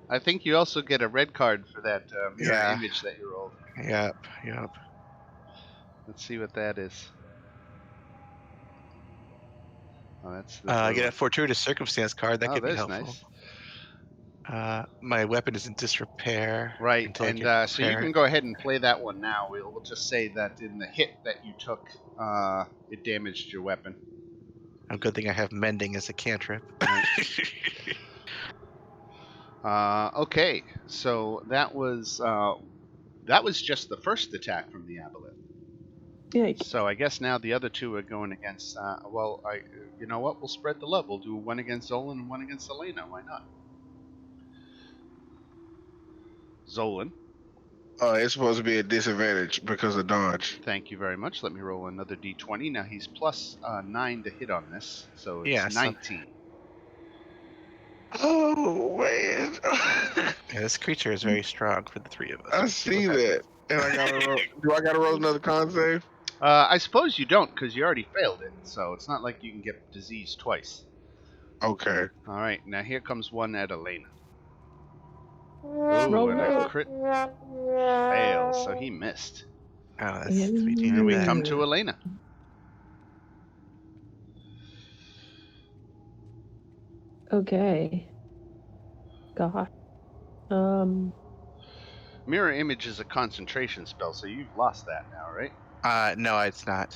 I think you also get a red card for that mirror Yeah. image that you rolled. Yep. Let's see what that is. Oh, that's the I blue get a one. fortuitous circumstance card. That Oh, could be that's helpful. nice. My weapon is in disrepair. Right, until I and can so you repair can it. go ahead and play that one now. We'll just say that in the hit that you took, it damaged your weapon. A good thing I have mending as a cantrip. Okay, so that was just the first attack from the aboleth. Yikes. So I guess now the other two are going against. You know what? We'll spread the love. We'll do one against Zolan and one against Elena. Why not? Zolan. It's supposed to be a disadvantage because of dodge. Thank you very much. Let me roll another d20. Now he's plus 9 to hit on this, so it's Yeah, 19. Oh man! Yeah, this creature is very strong for the 3 of us. I see that, and I gotta roll. Do I gotta roll another con save? I suppose you don't, because you already failed it, so it's not like you can get diseased twice. Okay. All right, now here comes one at Elena. Ooh, and a crit fail, so he missed. Oh, that's we do And we that. come to Elena. Okay. God. Mirror image is a concentration spell, so you've lost that now, right? No, it's not.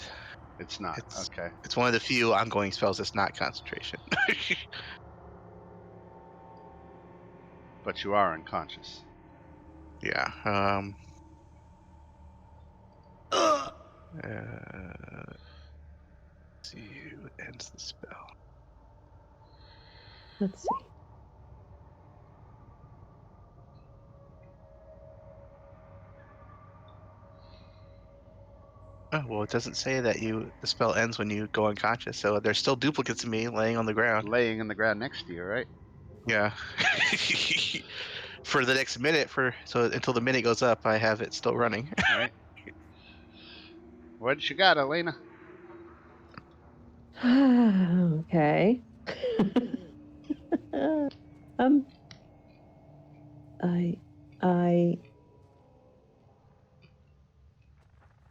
It's not. Okay. It's one of the few ongoing spells that's not concentration. But you are unconscious. Yeah. Let's see who ends the spell. Let's see. Oh, well, it doesn't say that the spell ends when you go unconscious, so there's still duplicates of me laying on the ground. Laying in the ground next to you, right? Yeah. For the next minute, so until the minute goes up, I have it still running. All right. What you got, Elena? Okay.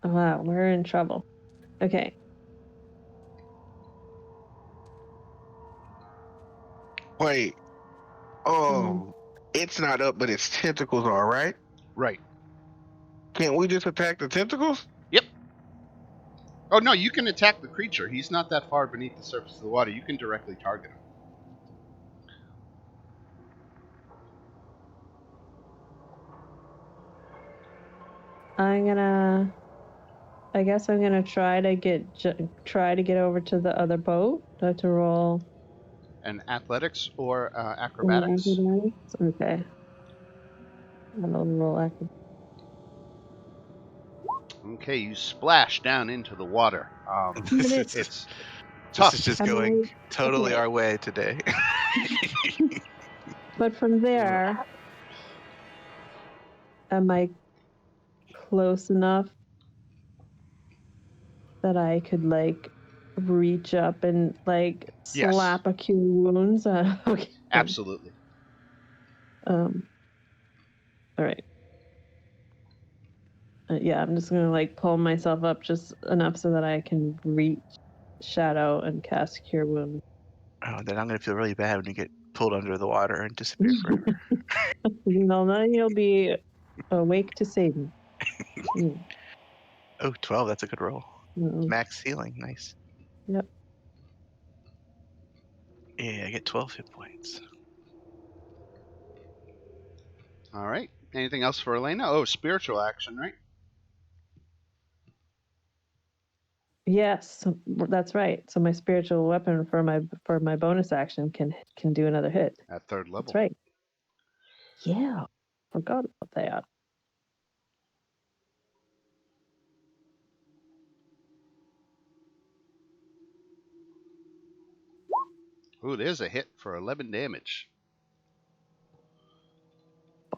Wow, we're in trouble. Okay. Wait. Oh, it's not up, but its tentacles are, right? Right. Can't we just attack the tentacles? Yep. Oh, no, you can attack the creature. He's not that far beneath the surface of the water. You can directly target him. I guess I'm gonna try to get over to the other boat. Do I have to roll an athletics or acrobatics? Okay. I'll roll acrobatics. Okay, you splash down into the water. It's tough. This is just going totally our way today. But from there, am I close enough that I could reach up and slap a cure wounds? Okay. Absolutely. All right. Yeah, I'm just gonna pull myself up just enough so that I can reach Shadow and cast Cure Wounds. Oh, then I'm gonna feel really bad when you get pulled under the water and disappear forever. Then you'll be awake to save me. Oh, 12. That's a good roll. Mm. Max healing. Nice. Yep. Yeah, I get 12 hit points. All right. Anything else for Elena? Oh, spiritual action, right? Yes, that's right. So my spiritual weapon for my bonus action can do another hit. At third level. That's right. Yeah, forgot about that. Ooh, there's a hit for 11 damage.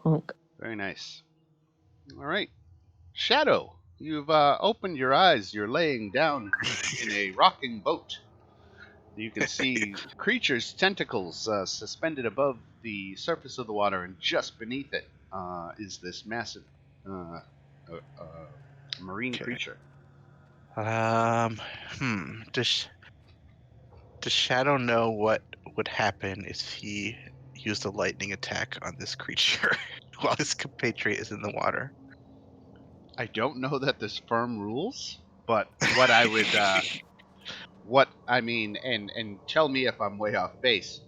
Bonk. Very nice. All right. Shadow, you've opened your eyes. You're laying down in a rocking boat. You can see creatures' tentacles suspended above the surface of the water, and just beneath it is this massive marine creature. Does Shadow know what would happen if he used a lightning attack on this creature while his compatriot is in the water? I don't know that there's firm rules, but what I would, and tell me if I'm way off base,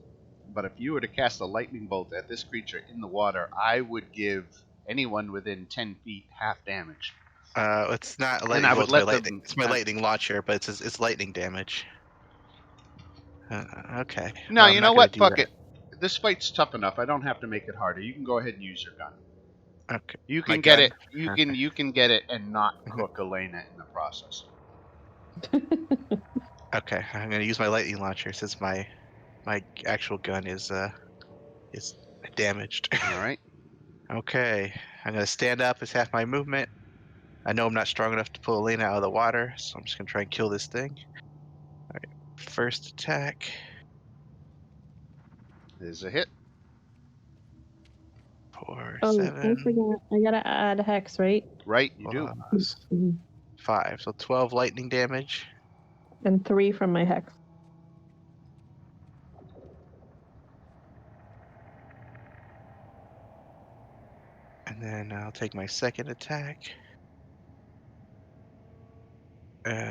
but if you were to cast a lightning bolt at this creature in the water, I would give anyone within 10 feet half damage. It's not a And lightning I bolt. would let them. It's my lightning launcher, but it's lightning damage. Okay. No, Well, you know what? Fuck it. This fight's tough enough. I don't have to make it harder. You can go ahead and use your gun. Okay. You can get it. You can get it and not cook Elena in the process. Okay, I'm gonna use my lightning launcher since my actual gun is damaged. All right. Okay, I'm gonna stand up as half my movement. I know I'm not strong enough to pull Elena out of the water, so I'm just gonna try and kill this thing. All right, first attack. There's a hit. 4, Oh, 7. I forgot. I gotta add hex, right? Right, you do. Plus 5, so 12 lightning damage. And 3 from my hex. And then I'll take my second attack,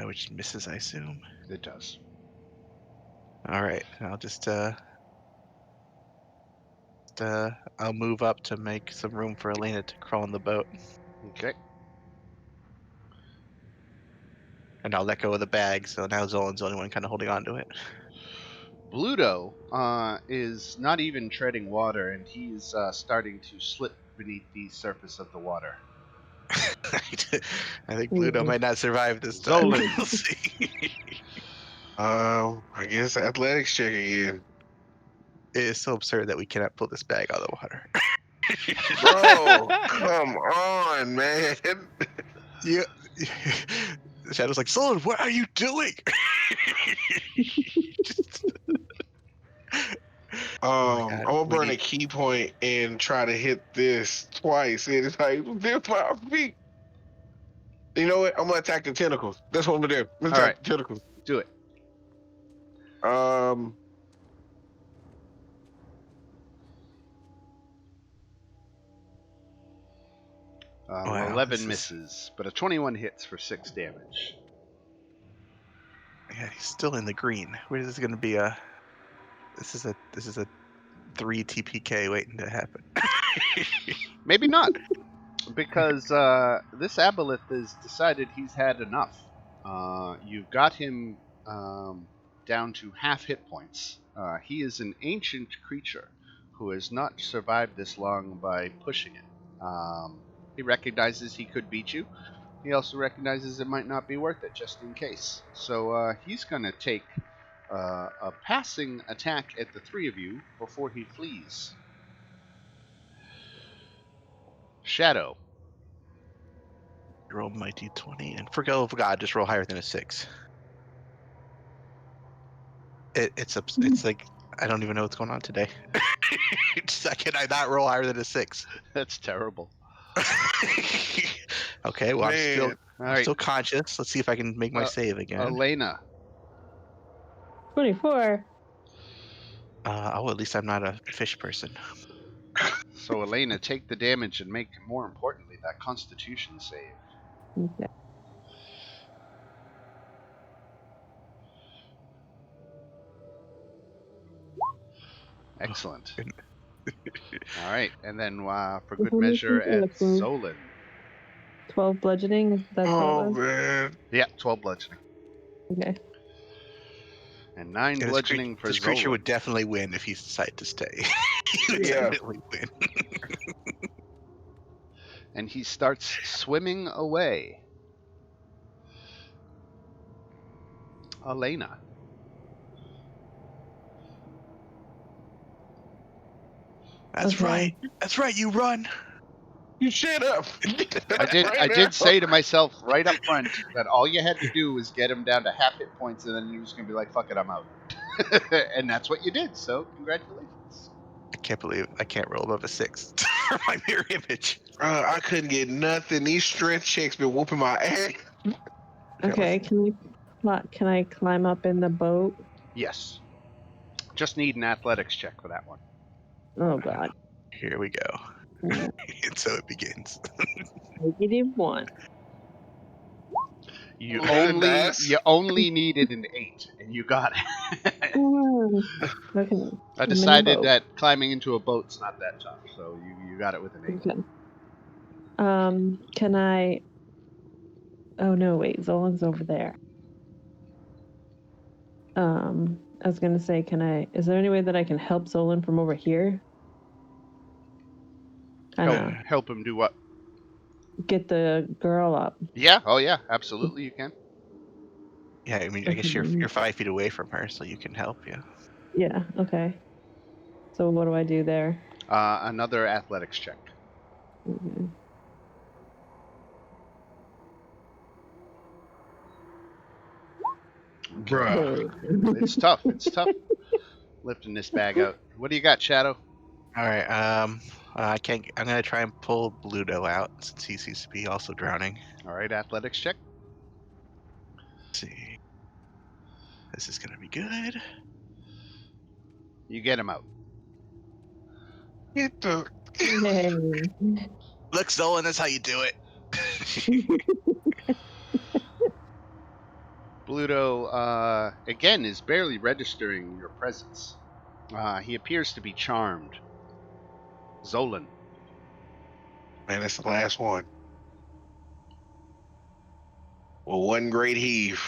which misses, I assume. It does. All right, I'll just I'll move up to make some room for Elena to crawl in the boat. Okay. And I'll let go of the bag, so now Zolan's the only one kind of holding on to it. Bluto is not even treading water, and he's starting to slip beneath the surface of the water. I think Bluto might not survive this time. Zolan. We'll see. I guess athletics check again. It is so absurd that we cannot pull this bag out of the water. Bro, come on, man. Yeah. Shadow's like, Zolan, what are you doing? I'm gonna burn a key point and try to hit this twice. It's like 5 feet. You know what? I'm gonna attack the tentacles. That's what I'm gonna do. Attack the tentacles. Do it. 11 misses, but a 21 hits for 6 damage. Yeah, he's still in the green. Where is this going to be a? This is a 3 TPK waiting to happen. Maybe not, because this aboleth has decided he's had enough. You've got him down to half hit points. He is an ancient creature who has not survived this long by pushing it. He recognizes he could beat you. He also recognizes it might not be worth it, just in case. So he's going to take a passing attack at the 3 of you before he flees. Shadow. Roll my d20, and for go of God, just roll higher than a 6. It's like I don't even know what's going on today. Can I not roll higher than a 6? That's terrible. Okay, well, Man. I'm still conscious. Let's see if I can make my save again. Elena. 24. At least I'm not a fish person. So Elena, take the damage and make, more importantly, that Constitution save. Okay. Excellent. All right, and then for good measure at Zolan. 12 bludgeoning, that's Oh, what it was? man. Yeah, 12 bludgeoning. Okay. And 9 bludgeoning for This creature Zolan. would definitely win if he decided to stay. He would Yeah. definitely win. And he starts swimming away. Elena. That's Okay. right. That's right. You run. You shut up. I did say to myself right up front that all you had to do was get him down to half hit points, and then he was going to be like, fuck it, I'm out. And that's what you did, so congratulations. I can't believe I can't roll above a 6 for my mirror image. I couldn't get nothing. These strength checks been whooping my ass. Okay, can I climb up in the boat? Yes. Just need an athletics check for that one. Oh god. Here we go. And so it begins. -1. You Little dice. only needed an 8, and you got it. Oh, okay. I I'm in a decided boat. that climbing into a boat's not that tough, so you got it with an 8. Okay. Can I? Oh no, wait. Zolan's over there. I was gonna say, is there any way that I can help Zolan from over here? Help him do what? Get the girl up. Yeah. Oh yeah. Absolutely, you can. Yeah, I mean, I guess you're 5 feet away from her, so you can help. Yeah. Yeah. Okay. So what do I do there? Another athletics check. Okay. Bruh. It's tough. It's tough lifting this bag out. What do you got, Shadow? All right. I can't. I'm gonna try and pull Bluto out since he seems to be also drowning. All right, athletics check. Let's see. This is gonna be good. You get him out. Get the. Hey. Look, Zolan, that's how you do it. Bluto, again, is barely registering your presence. He appears to be charmed. Zolan. Man, that's the last one. Well, one great heave.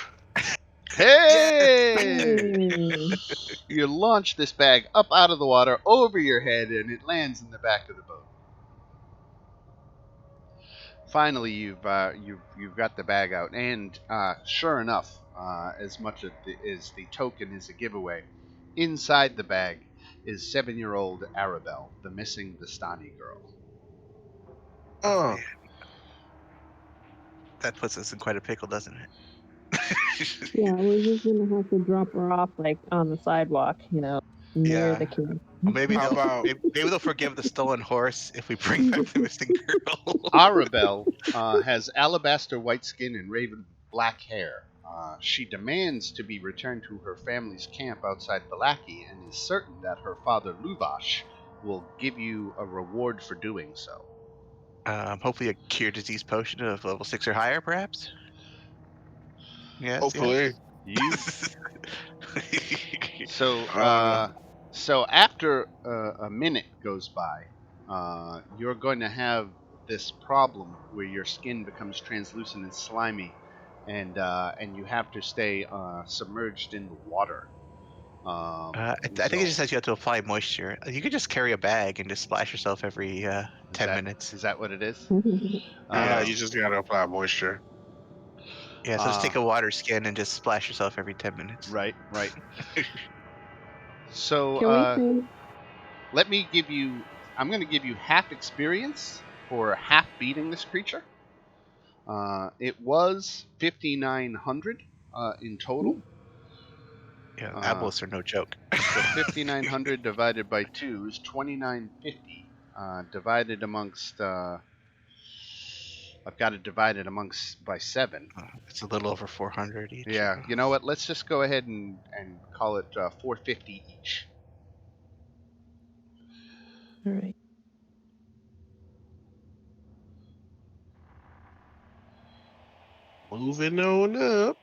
Hey! You launch this bag up out of the water over your head, and it lands in the back of the boat. Finally, you've got the bag out, and sure enough, as much as the token is a giveaway, inside the bag is 7-year-old Arabelle, the missing Vastani girl. Oh, That puts us in quite a pickle, doesn't it? Yeah, we're just gonna have to drop her off like on the sidewalk, near the king. Well, maybe How about- maybe they'll forgive the stolen horse if we bring back the missing girl. Arabelle has alabaster white skin and raven black hair. She demands to be returned to her family's camp outside Balaki and is certain that her father Luvash will give you a reward for doing so. Hopefully a cure disease potion of level 6 or higher, perhaps. Yes. hopefully. Yes. So after a minute goes by, you're going to have this problem where your skin becomes translucent and slimy, and you have to stay submerged in the water. I think it just says you have to apply moisture. You could just carry a bag and just splash yourself every 10 minutes. Is that what it is? Yeah, you just gotta apply moisture. Yeah, so just take a water skin and just splash yourself every 10 minutes. Right. So let me give you. I'm going to give you half experience for half beating this creature. It was 5,900 in total. Yeah, Abelis are no joke. So 5,900 divided by 2 is 2,950. Divided amongst. I've got it divided by 7. It's a little over 400 each. Yeah, you know what? Let's just go ahead and call it 450 each. All right. Moving on up.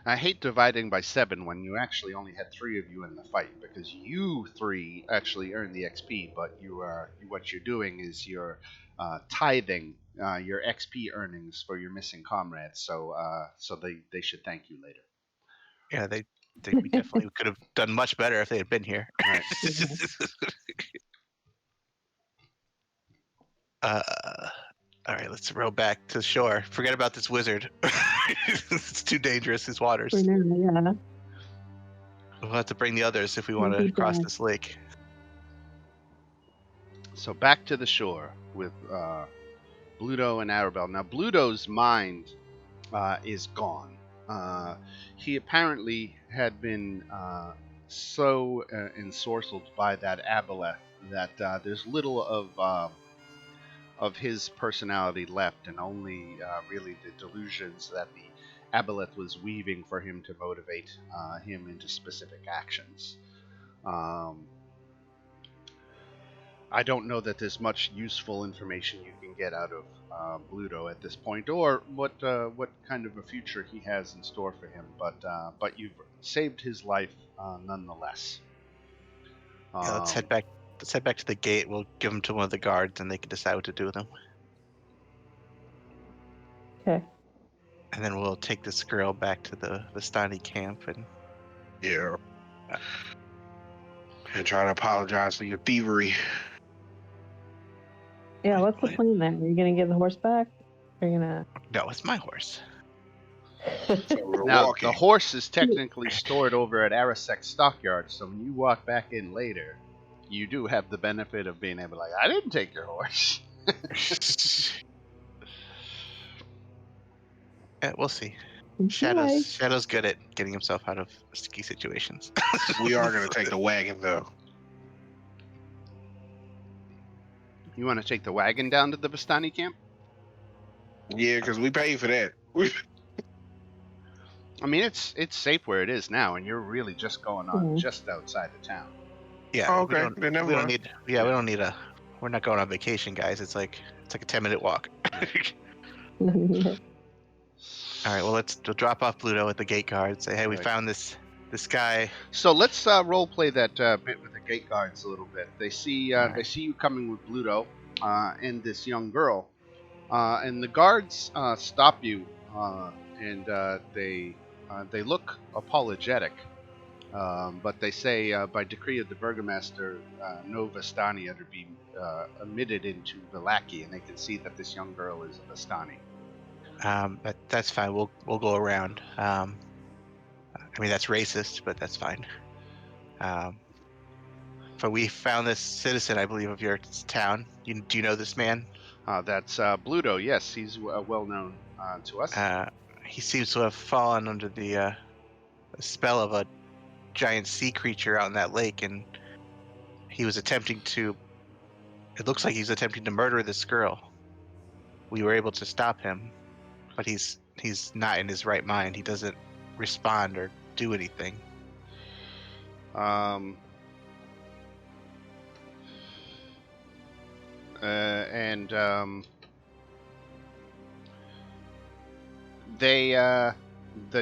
I hate dividing by 7 when you actually only had 3 of you in the fight, because you 3 actually earn the XP, but what you're doing is you're tithing your XP earnings for your missing comrades. So they should thank you later. Yeah, we definitely could have done much better if they had been here. Right. All right, let's row back to the shore. Forget about this wizard. It's too dangerous, his waters. For now, yeah. We'll have to bring the others if we want to cross this lake. So back to the shore with Bluto and Arabelle. Now, Bluto's mind is gone. He apparently had been so ensorcelled by that aboleth that there's little of his personality left, and only really the delusions that the aboleth was weaving for him to motivate him into specific actions. I don't know that there's much useful information you can get out of Bluto at this point, or what kind of a future he has in store for him. But you've saved his life nonetheless. Yeah, let's head back. Let's head back to the gate. We'll give them to one of the guards, and they can decide what to do with them. Okay. And then we'll take this girl back to the Vastani camp and and try to apologize for your thievery. Yeah, what's the plan then? Are you gonna get the horse back? Or are you gonna? No, it's my horse. So we're Now, walking. the horse is technically stored over at Arasek's stockyard, so when you walk back in later, you do have the benefit of being able to, I didn't take your horse. Yeah, we'll see. Okay. Shadow's good at getting himself out of sticky situations. We are going to take the wagon, though. You want to take the wagon down to the Vastani camp? Yeah, because we paid for that. I mean, it's safe where it is now, and you're really just going on just outside of town. Yeah. Oh, okay. We don't need. Yeah, we don't need a. We're not going on vacation, guys. It's like a 10-minute walk. All right. Well, we'll drop off Bluto at the gate guard. Say, hey, we found this guy. So let's role play that bit with the gate guards a little bit. They see they see you coming with Bluto and this young girl, and the guards stop you, and they look apologetic, but they say by decree of the burgomaster, no Vastani are to be admitted into Vallaki, and they can see that this young girl is a Vastani. That's fine. We'll go around. I mean, that's racist, but that's fine. But we found this citizen, I believe, of your town. Do you know this man? That's Bluto. Yes, he's well known to us. He seems to have fallen under the spell of a giant sea creature out in that lake, and he was attempting to. It looks like he's attempting to murder this girl. We were able to stop him, but he's not in his right mind. He doesn't respond or do anything. The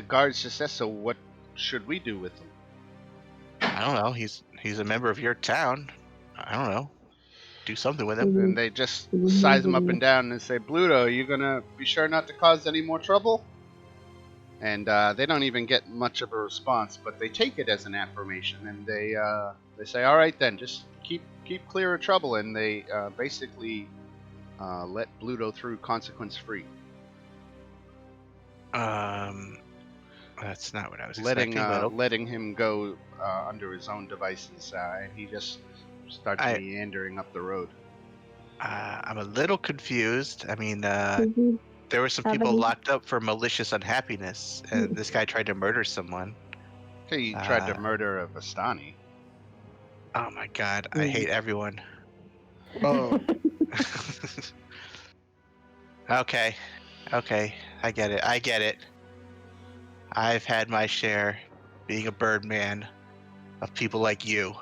guards just said, so what should we do with him? I don't know. He's a member of your town. I don't know. Do something with him. And they just size him up and down and say, Bluto, are you gonna be sure not to cause any more trouble? And they don't even get much of a response, but they take it as an affirmation, and they say, all right then, just keep clear of trouble, and they basically let Bluto through consequence free. That's not what I was expecting. Letting him go under his own devices, and he just starts meandering up the road. I'm a little confused. I mean, there were some people locked up for malicious unhappiness, and this guy tried to murder someone. He tried to murder a Vastani. Oh my god, I hate everyone. Oh. Okay, I get it. I've had my share being a birdman of people like you.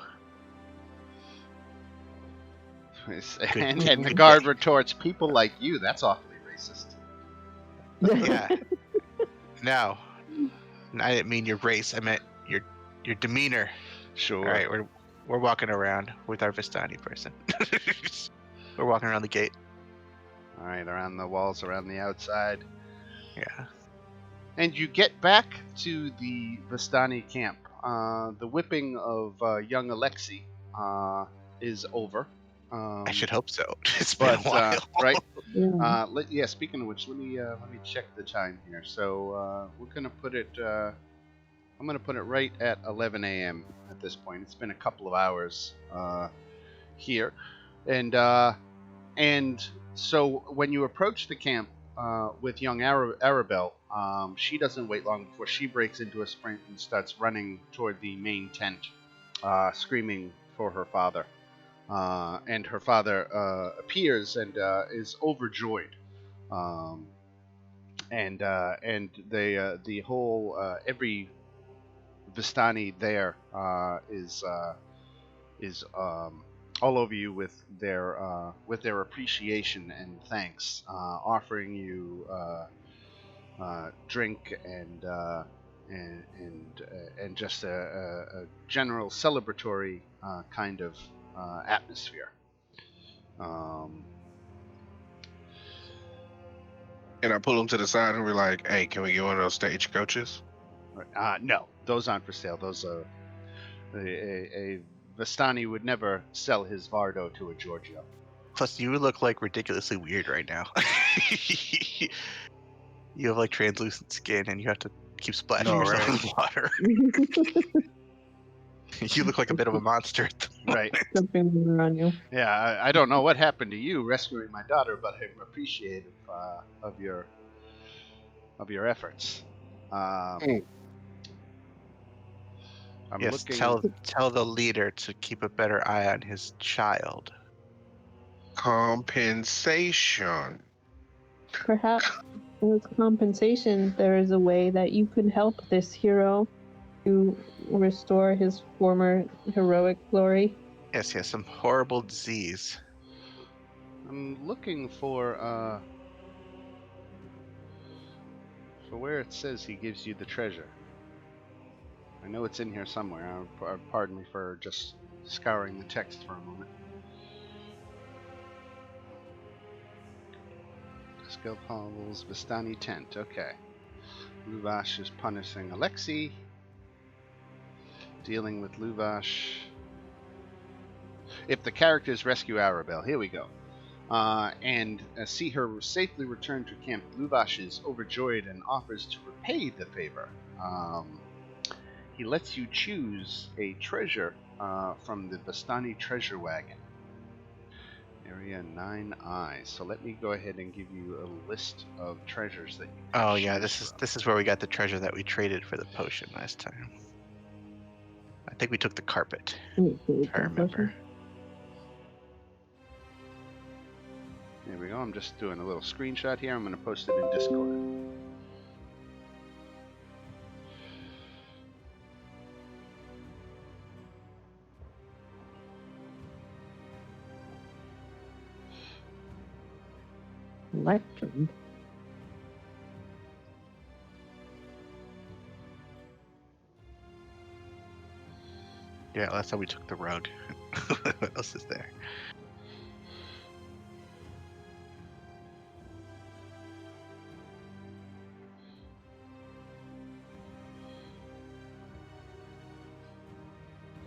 And the guard retorts, people like you, that's awfully racist. Yeah. Now, I didn't mean your race. I meant your demeanor. Sure. All right, we're walking around with our Vastani person. We're walking around the gate. All right, around the walls, around the outside. Yeah. And you get back to the Vastani camp. The whipping of young Alexei is over. I should hope so. It's been a while. Right. Yeah. Speaking of which, let me check the time here. So we're gonna put it. I'm gonna put it right at 11 a.m. at this point. It's been a couple of hours here, and so when you approach the camp with young Arabelle, she doesn't wait long before she breaks into a sprint and starts running toward the main tent, screaming for her father. And her father appears and is overjoyed. And the whole every Vastani there is all over you with their appreciation and thanks, offering you drink and just a general celebratory kind of atmosphere. And I pull them to the side and we're like, "Hey, can we get one of those stagecoaches?" No, those aren't for sale. Those are a Vastani would never sell his Vardo to a Giorgio. Plus, you look like ridiculously weird right now. You have like translucent skin, and you have to keep splashing yourself in water. You look like a bit of a monster. Right. Something around you. Yeah, I don't know what happened to you rescuing my daughter, but I'm appreciative of your efforts. I'm looking. Tell the leader to keep a better eye on his child. Compensation. Perhaps with compensation, there is a way that you could help this hero to restore his former heroic glory. Yes, he has some horrible disease. I'm looking for where it says he gives you the treasure. I know it's in here somewhere. Pardon me for just scouring the text for a moment. Skill Paul's Vastani tent. Okay. Luvash is punishing Alexei. Dealing with Luvash. If the characters rescue Arabelle, here we go. And see her safely return to camp. Luvash is overjoyed and offers to repay the favor. He lets you choose a treasure from the Vastani treasure wagon. Area 9I. So let me go ahead and give you a list of treasures that you can Oh yeah, this is where we got the treasure that we traded for the potion last time. I think we took the carpet, if I remember. There we go. I'm just doing a little screenshot here. I'm going to post it in Discord. Electrum. Yeah, last time we took the rug. What else is there?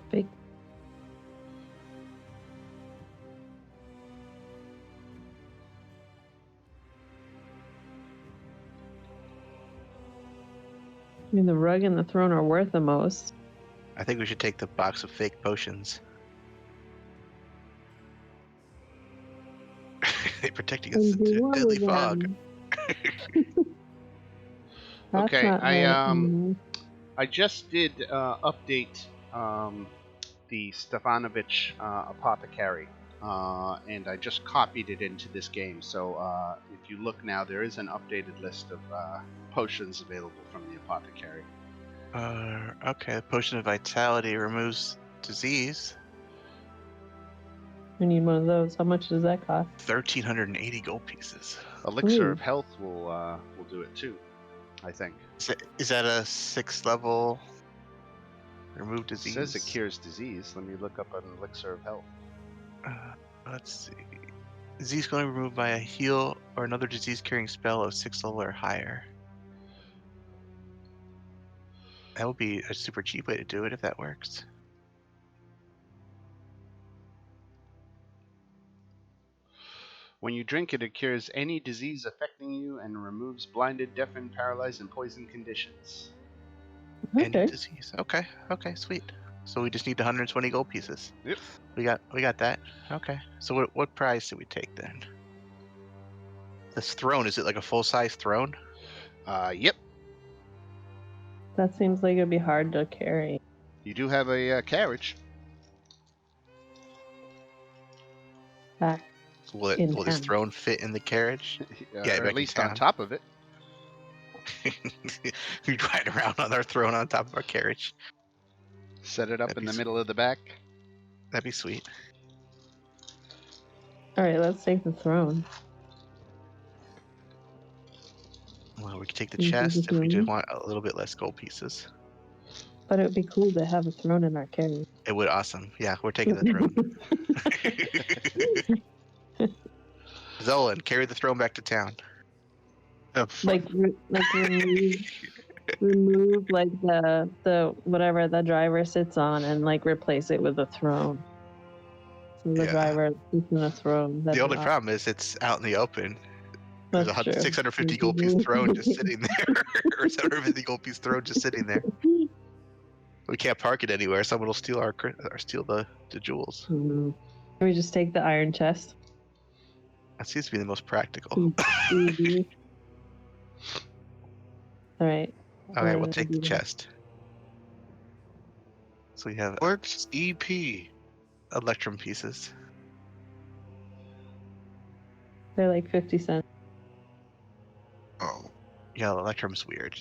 Big. I mean, the rug and the throne are worth the most. I think we should take the box of fake potions. They protect against the deadly fog. Okay, I just did update the Stefanovich apothecary, and I just copied it into this game. So if you look now, there is an updated list of potions available from the apothecary. Okay, potion of vitality removes disease. We need one of those. How much does that cost? 1,380 gold pieces. Elixir of Health will do it too. I think. Is that a 6th level remove disease? It says it cures disease. Let me look up an Elixir of Health. Let's see. Disease can only be removed by a heal or another disease-curing spell of 6th level or higher. That would be a super cheap way to do it if that works. When you drink it, it cures any disease affecting you and removes blinded, deafened, paralyzed, and poison conditions. Okay. Any disease. Okay, sweet. So we just need the 120 gold pieces. Yep. We got that. Okay. So what prize did we take then? This throne, is it like a full-size throne? Yep. That seems like it'd be hard to carry. You do have a carriage. Back. Will this throne fit in the carriage? Yeah, or at least on top of it. We ride around on our throne on top of our carriage. Set it up in the middle of the back. That'd be sweet. All right, let's take the throne. Well, we could take the chest if we just want a little bit less gold pieces. But it would be cool to have a throne in our carriage. It would awesome. Yeah, we're taking the throne. Zolan, carry the throne back to town. Like remove like the whatever the driver sits on and like replace it with a throne. So the driver sits in a throne. The only problem is it's out in the open. There's a 650 gold piece throne just sitting there, or 750 gold piece throne just sitting there. We can't park it anywhere. Someone will steal the jewels. Can we just take the iron chest? That seems to be the most practical. All right. Okay, we'll take the chest. So we have what's EP? Electrum pieces. They're like 50 cents. Oh. Yeah, Electrum's weird.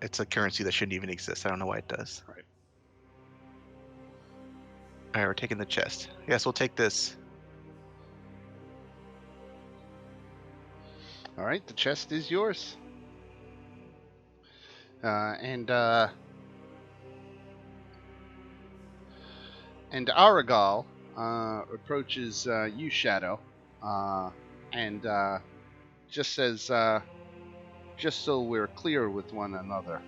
It's a currency that shouldn't even exist. I don't know why it does. Right. Alright, we're taking the chest. Yes, we'll take this. Alright, the chest is yours. And Aragal approaches you, Shadow, and just says, just so we're clear with one another,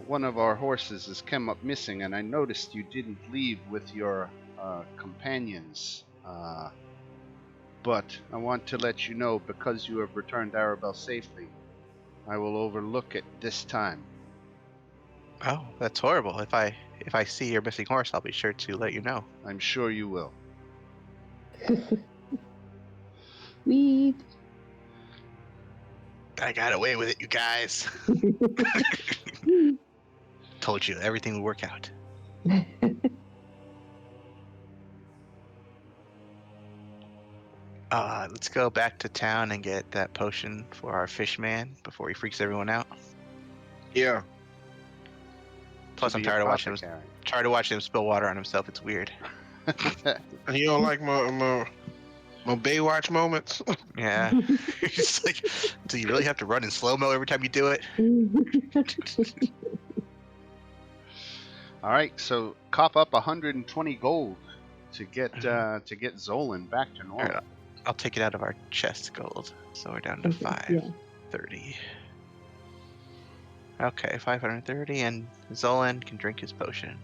one of our horses has come up missing, and I noticed you didn't leave with your companions. But I want to let you know, because you have returned Arabelle safely, I will overlook it this time. Oh, that's horrible. If I see your missing horse, I'll be sure to let you know. I'm sure you will. Sweet. I got away with it, you guys. Told you, everything would work out. Let's go back to town and get that potion for our fish man before he freaks everyone out. Yeah. Plus, I'm tired of watching him spill water on himself. It's weird. You don't like my Baywatch moments? Yeah. It's like, do you really have to run in slow-mo every time you do it? All right, so cop up 120 gold to get Zolan back to normal. Right, I'll take it out of our chest gold, so we're down to 530. Okay, 530, and Zolan can drink his potion.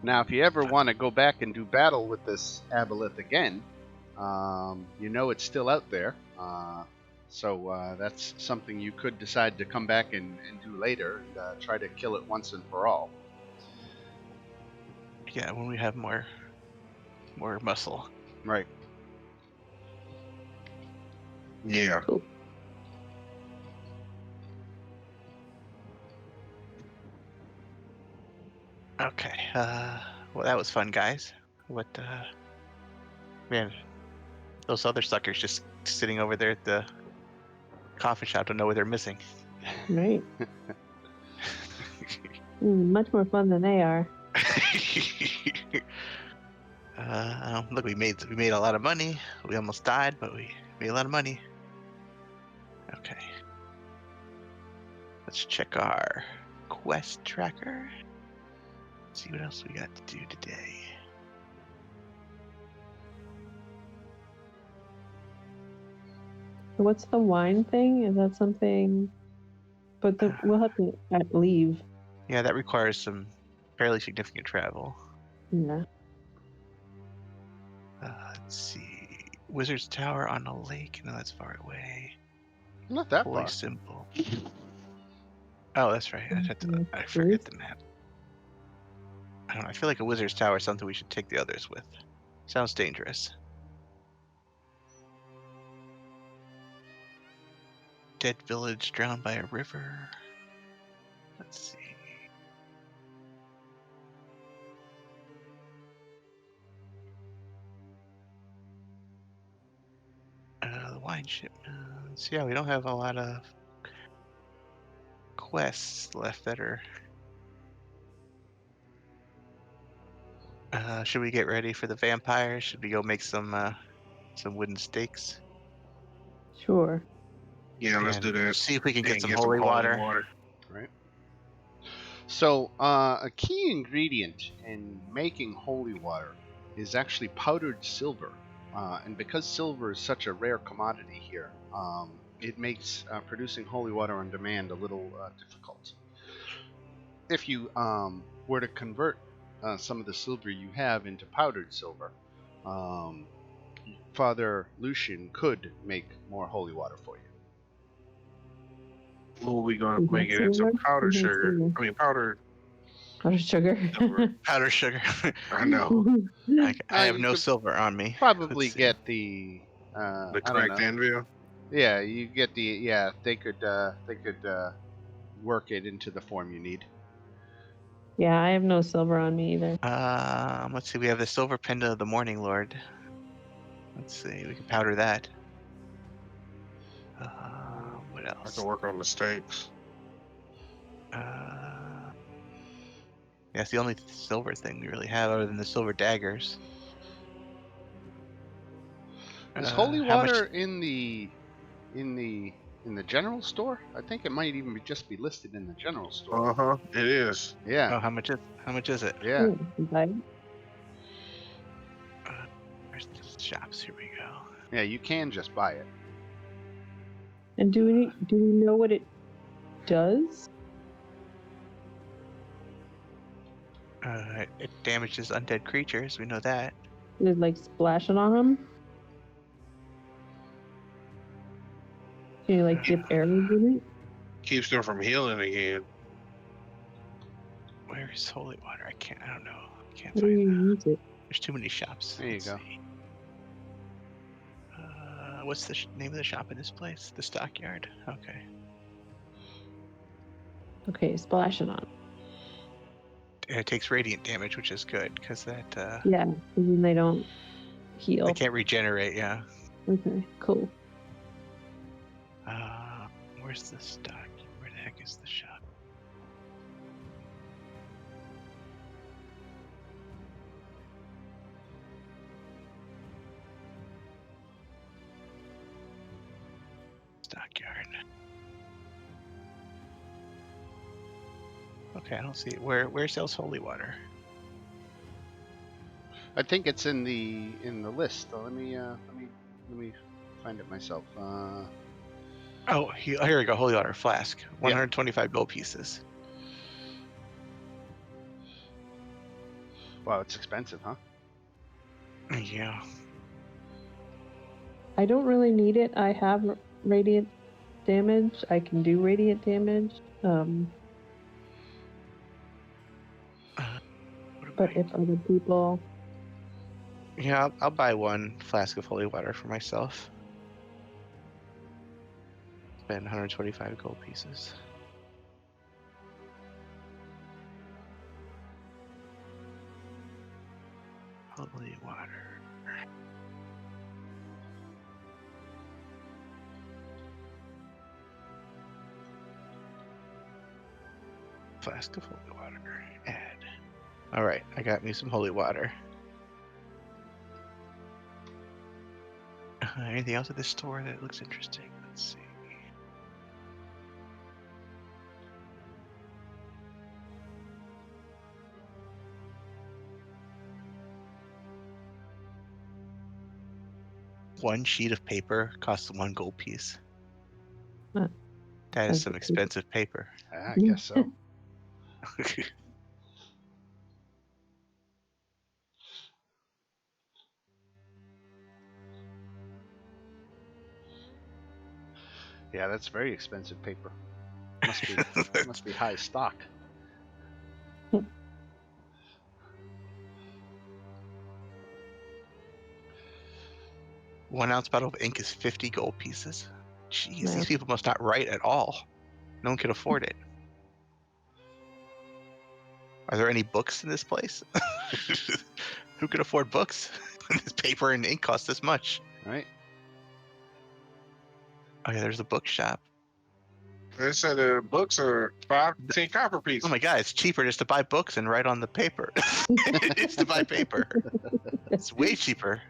Now, if you ever want to go back and do battle with this aboleth again, you know it's still out there. So that's something you could decide to come back and do later, and try to kill it once and for all. Yeah, when we have more muscle. Right. Yeah. Cool. Okay. Well, that was fun, guys. Man, those other suckers just sitting over there at the coffee shop don't know what they're missing. Right. Much more fun than they are. Look, we made a lot of money. We almost died, but we made a lot of money. Okay. Let's check our quest tracker. See what else we got to do today. What's the wine thing? Is that something? But we'll have to leave. Yeah, that requires some fairly significant travel. Yeah. Let's see. Wizard's Tower on a lake. No, that's far away. Not that Holy far. Symbol. Oh, that's right. I forget the map. I don't know. I feel like a Wizard's Tower is something we should take the others with. Sounds dangerous. Dead village drowned by a river. Let's see. The wine shipments. Yeah, we don't have a lot of quests left that are. Should we get ready for the vampires? Should we go make some wooden stakes? Sure. Yeah, let's do that. See if we can get some Get holy water. Right. So, a key ingredient in making holy water is actually powdered silver. And because silver is such a rare commodity here, it makes producing holy water on demand a little difficult. If you were to convert some of the silver you have into powdered silver, Father Lucian could make more holy water for you. Well, we gonna make it into powdered sugar. I mean, powdered sugar. Powdered sugar. I know. I have no silver on me. Probably get the correct anvil. Yeah, you get the They could work it into the form you need. Yeah, I have no silver on me either. Let's see. We have the silver pendant of the Morning Lord. Let's see. We can powder that. What else? I can work on the stakes. Yeah, it's the only silver thing we really have, other than the silver daggers. Is holy water in the general store? I think it might even just be listed in the general store. It is. Yeah. Oh, how much is it? Yeah. Where's the shops? Here we go. Yeah, you can just buy it. And do we know what it does? It damages undead creatures. We know that. Is it like splashing on them? Can you like dip arrows in it? Keeps them from healing again. Where is holy water? I don't know. I can't How do you find use it? There's too many shops. There you go. See. What's the name of the shop in this place? The Stockyard. Okay. Okay, splashing on. It takes radiant damage, which is good because that. Yeah, and then they don't heal. They can't regenerate. Yeah. Okay, cool. Where's the stock? Where the heck is the shop? Stockyard. Okay, I don't see it. Where sells holy water? I think it's in the list. Let me find it myself. Oh, here we go. Holy water flask. 125 gold pieces. Wow, it's expensive, huh? Yeah. I don't really need it. I have radiant damage. I can do radiant damage. But if other people... Yeah, I'll buy one flask of holy water for myself. Spend 125 gold pieces. Holy water. Flask of holy water. Add. All right, I got me some holy water. Anything else at this store that looks interesting? Let's see. One sheet of paper costs 1 gold piece. Huh. That is some expensive paper. I guess so. Yeah, that's very expensive paper. Must be high stock. 1 ounce bottle of ink is 50 gold pieces. Jeez, Wow. these people must not write at all. No one can afford it. Are there any books in this place? Who can afford books? This paper and ink cost this much. Right? Okay, there's a bookshop. They said the books are 5 to 10 copper pieces. Oh my god, it's cheaper just to buy books and write on the paper. It's to buy paper. It's way cheaper.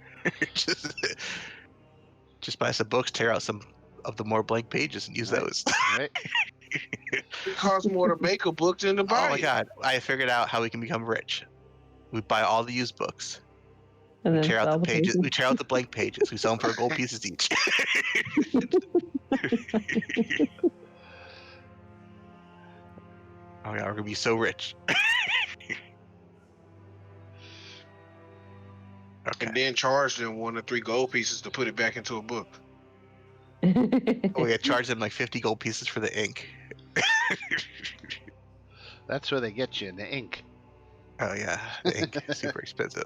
just buy some books, tear out some of the more blank pages and use those. Right? It costs more to make a book than to buy Oh my it. god, I figured out how we can become rich. We buy all the used books. And We then tear out sell the pages. paper. We tear out the blank pages. We sell them for gold pieces each. Oh yeah, we're gonna be so rich. Okay. And then charge them 1 to 3 gold pieces to put it back into a book. Oh yeah, charge them like 50 gold pieces for the ink. That's where they get you in the ink. Oh yeah, the ink is super expensive.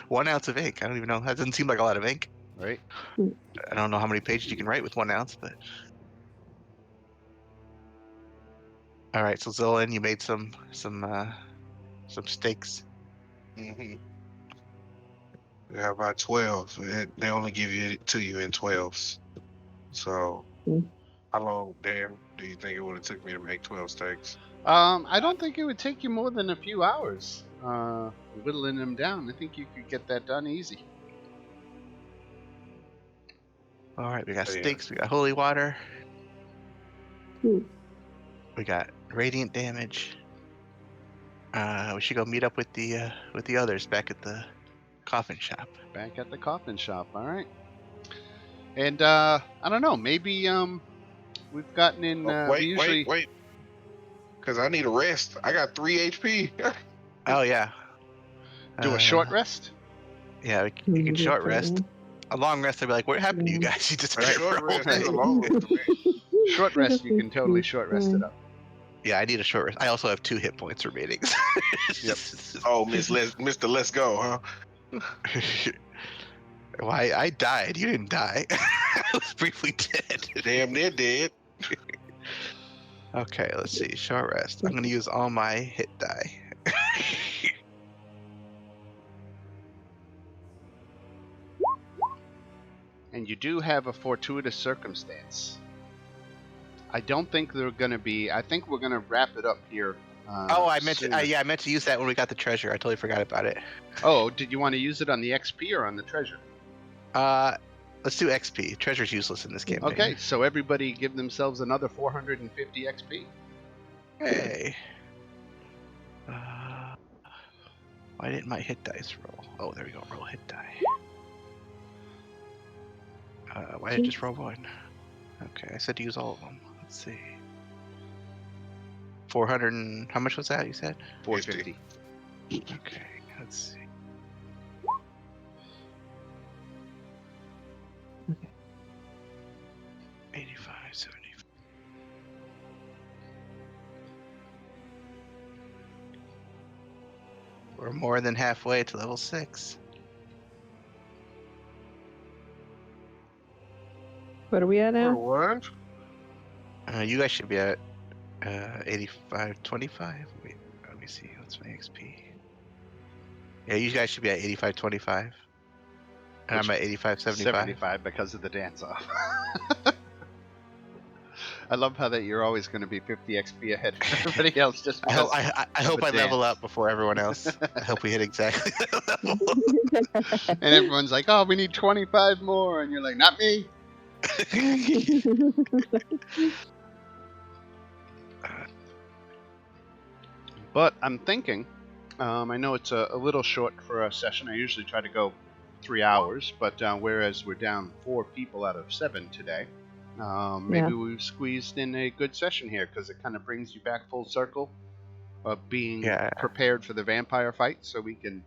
1 ounce of ink. I don't even know. That doesn't seem like a lot of ink. Right? I don't know how many pages you can write with 1 ounce, but. All right, so Zillian, you made some steaks. Mm-hmm. Yeah, about 12. They only give it to you in 12s. So, how long, Dan, do you think it would have took me to make 12 steaks? I don't think it would take you more than a few hours. Whittling them down. I think you could get that done easy. All right, we got Oh, yeah. steaks. We got holy water. Hmm. We got radiant damage. We should go meet up with the others back at the coffin shop. Back at the coffin shop. All right. And I don't know. Maybe we've gotten in. Wait. Because I need a rest. I got 3 HP. Oh yeah. Do a short rest. Yeah, you can short rest. A long rest, I'd be like, "What happened to you guys? You just A short rest is a long rest to me. Short rest, you can totally short rest it up. Yeah, I need a short rest. I also have 2 hit points remaining. Yep. Oh, Mr. Let's Go, huh? Why I died? You didn't die. I was briefly dead. Damn near dead. Okay, let's see. Short rest. I'm gonna use all my hit die. And you do have a fortuitous circumstance. I don't think they're going to be. I think we're going to wrap it up here. I meant to. I meant to use that when we got the treasure. I totally forgot about it. Oh, did you want to use it on the XP or on the treasure? Let's do XP. Treasure's useless in this game. Okay, so everybody give themselves another 450 XP. Hey. Why didn't my hit dice roll? Oh, there we go. Roll hit die. Why did it just roll 1? Okay, I said to use all of them. Let's see. 400 and... How much was that, you said? 450. Okay, let's see. Okay. 85, 75. We're more than halfway to level 6. What are we at For now? what? You guys should be at 85.25. Wait, let me see. What's my XP? Yeah, you guys should be at 85.25. And I'm at 85.75. 75 because of the dance off. I love how that you're always going to be 50 XP ahead of everybody else. Just I hope I level dance. up before everyone else. I hope we hit exactly the level. And everyone's like, "Oh, we need 25 more," and you're like, "Not me." But I'm thinking, I know it's a little short for a session. I usually try to go 3 hours, but whereas we're down 4 people out of 7 today, maybe we've squeezed in a good session here because it kind of brings you back full circle of being prepared for the vampire fight, so we can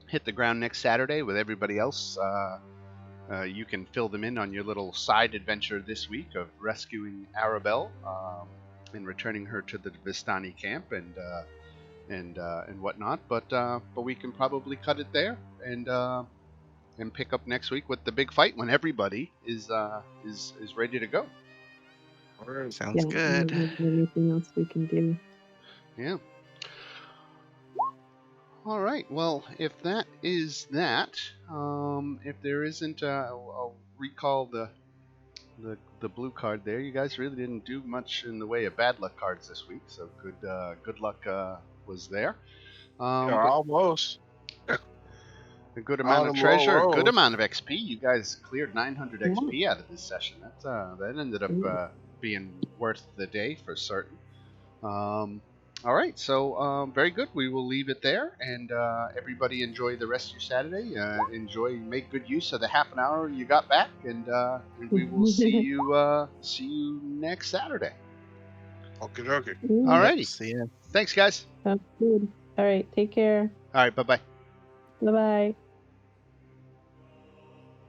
hit the ground next Saturday with everybody else. You can fill them in on your little side adventure this week of rescuing Arabelle and returning her to the Vastani Camp and whatnot. But we can probably cut it there and pick up next week with the big fight when everybody is ready to go. Sounds good. Anything else we can do? Yeah. All right. Well, if that is that, if there isn't, I'll recall the blue card there. You guys really didn't do much in the way of bad luck cards this week, so good luck was there. Almost. A good amount of treasure, a good amount of XP. You guys cleared 900 XP out of this session. That ended up being worth the day for certain. All right, so very good. We will leave it there, and everybody enjoy the rest of your Saturday. Make good use of the half an hour you got back, and we will see you next Saturday. Okay. All righty. See ya. Thanks, guys. Sounds good. All right, take care. All right, bye-bye. Bye-bye.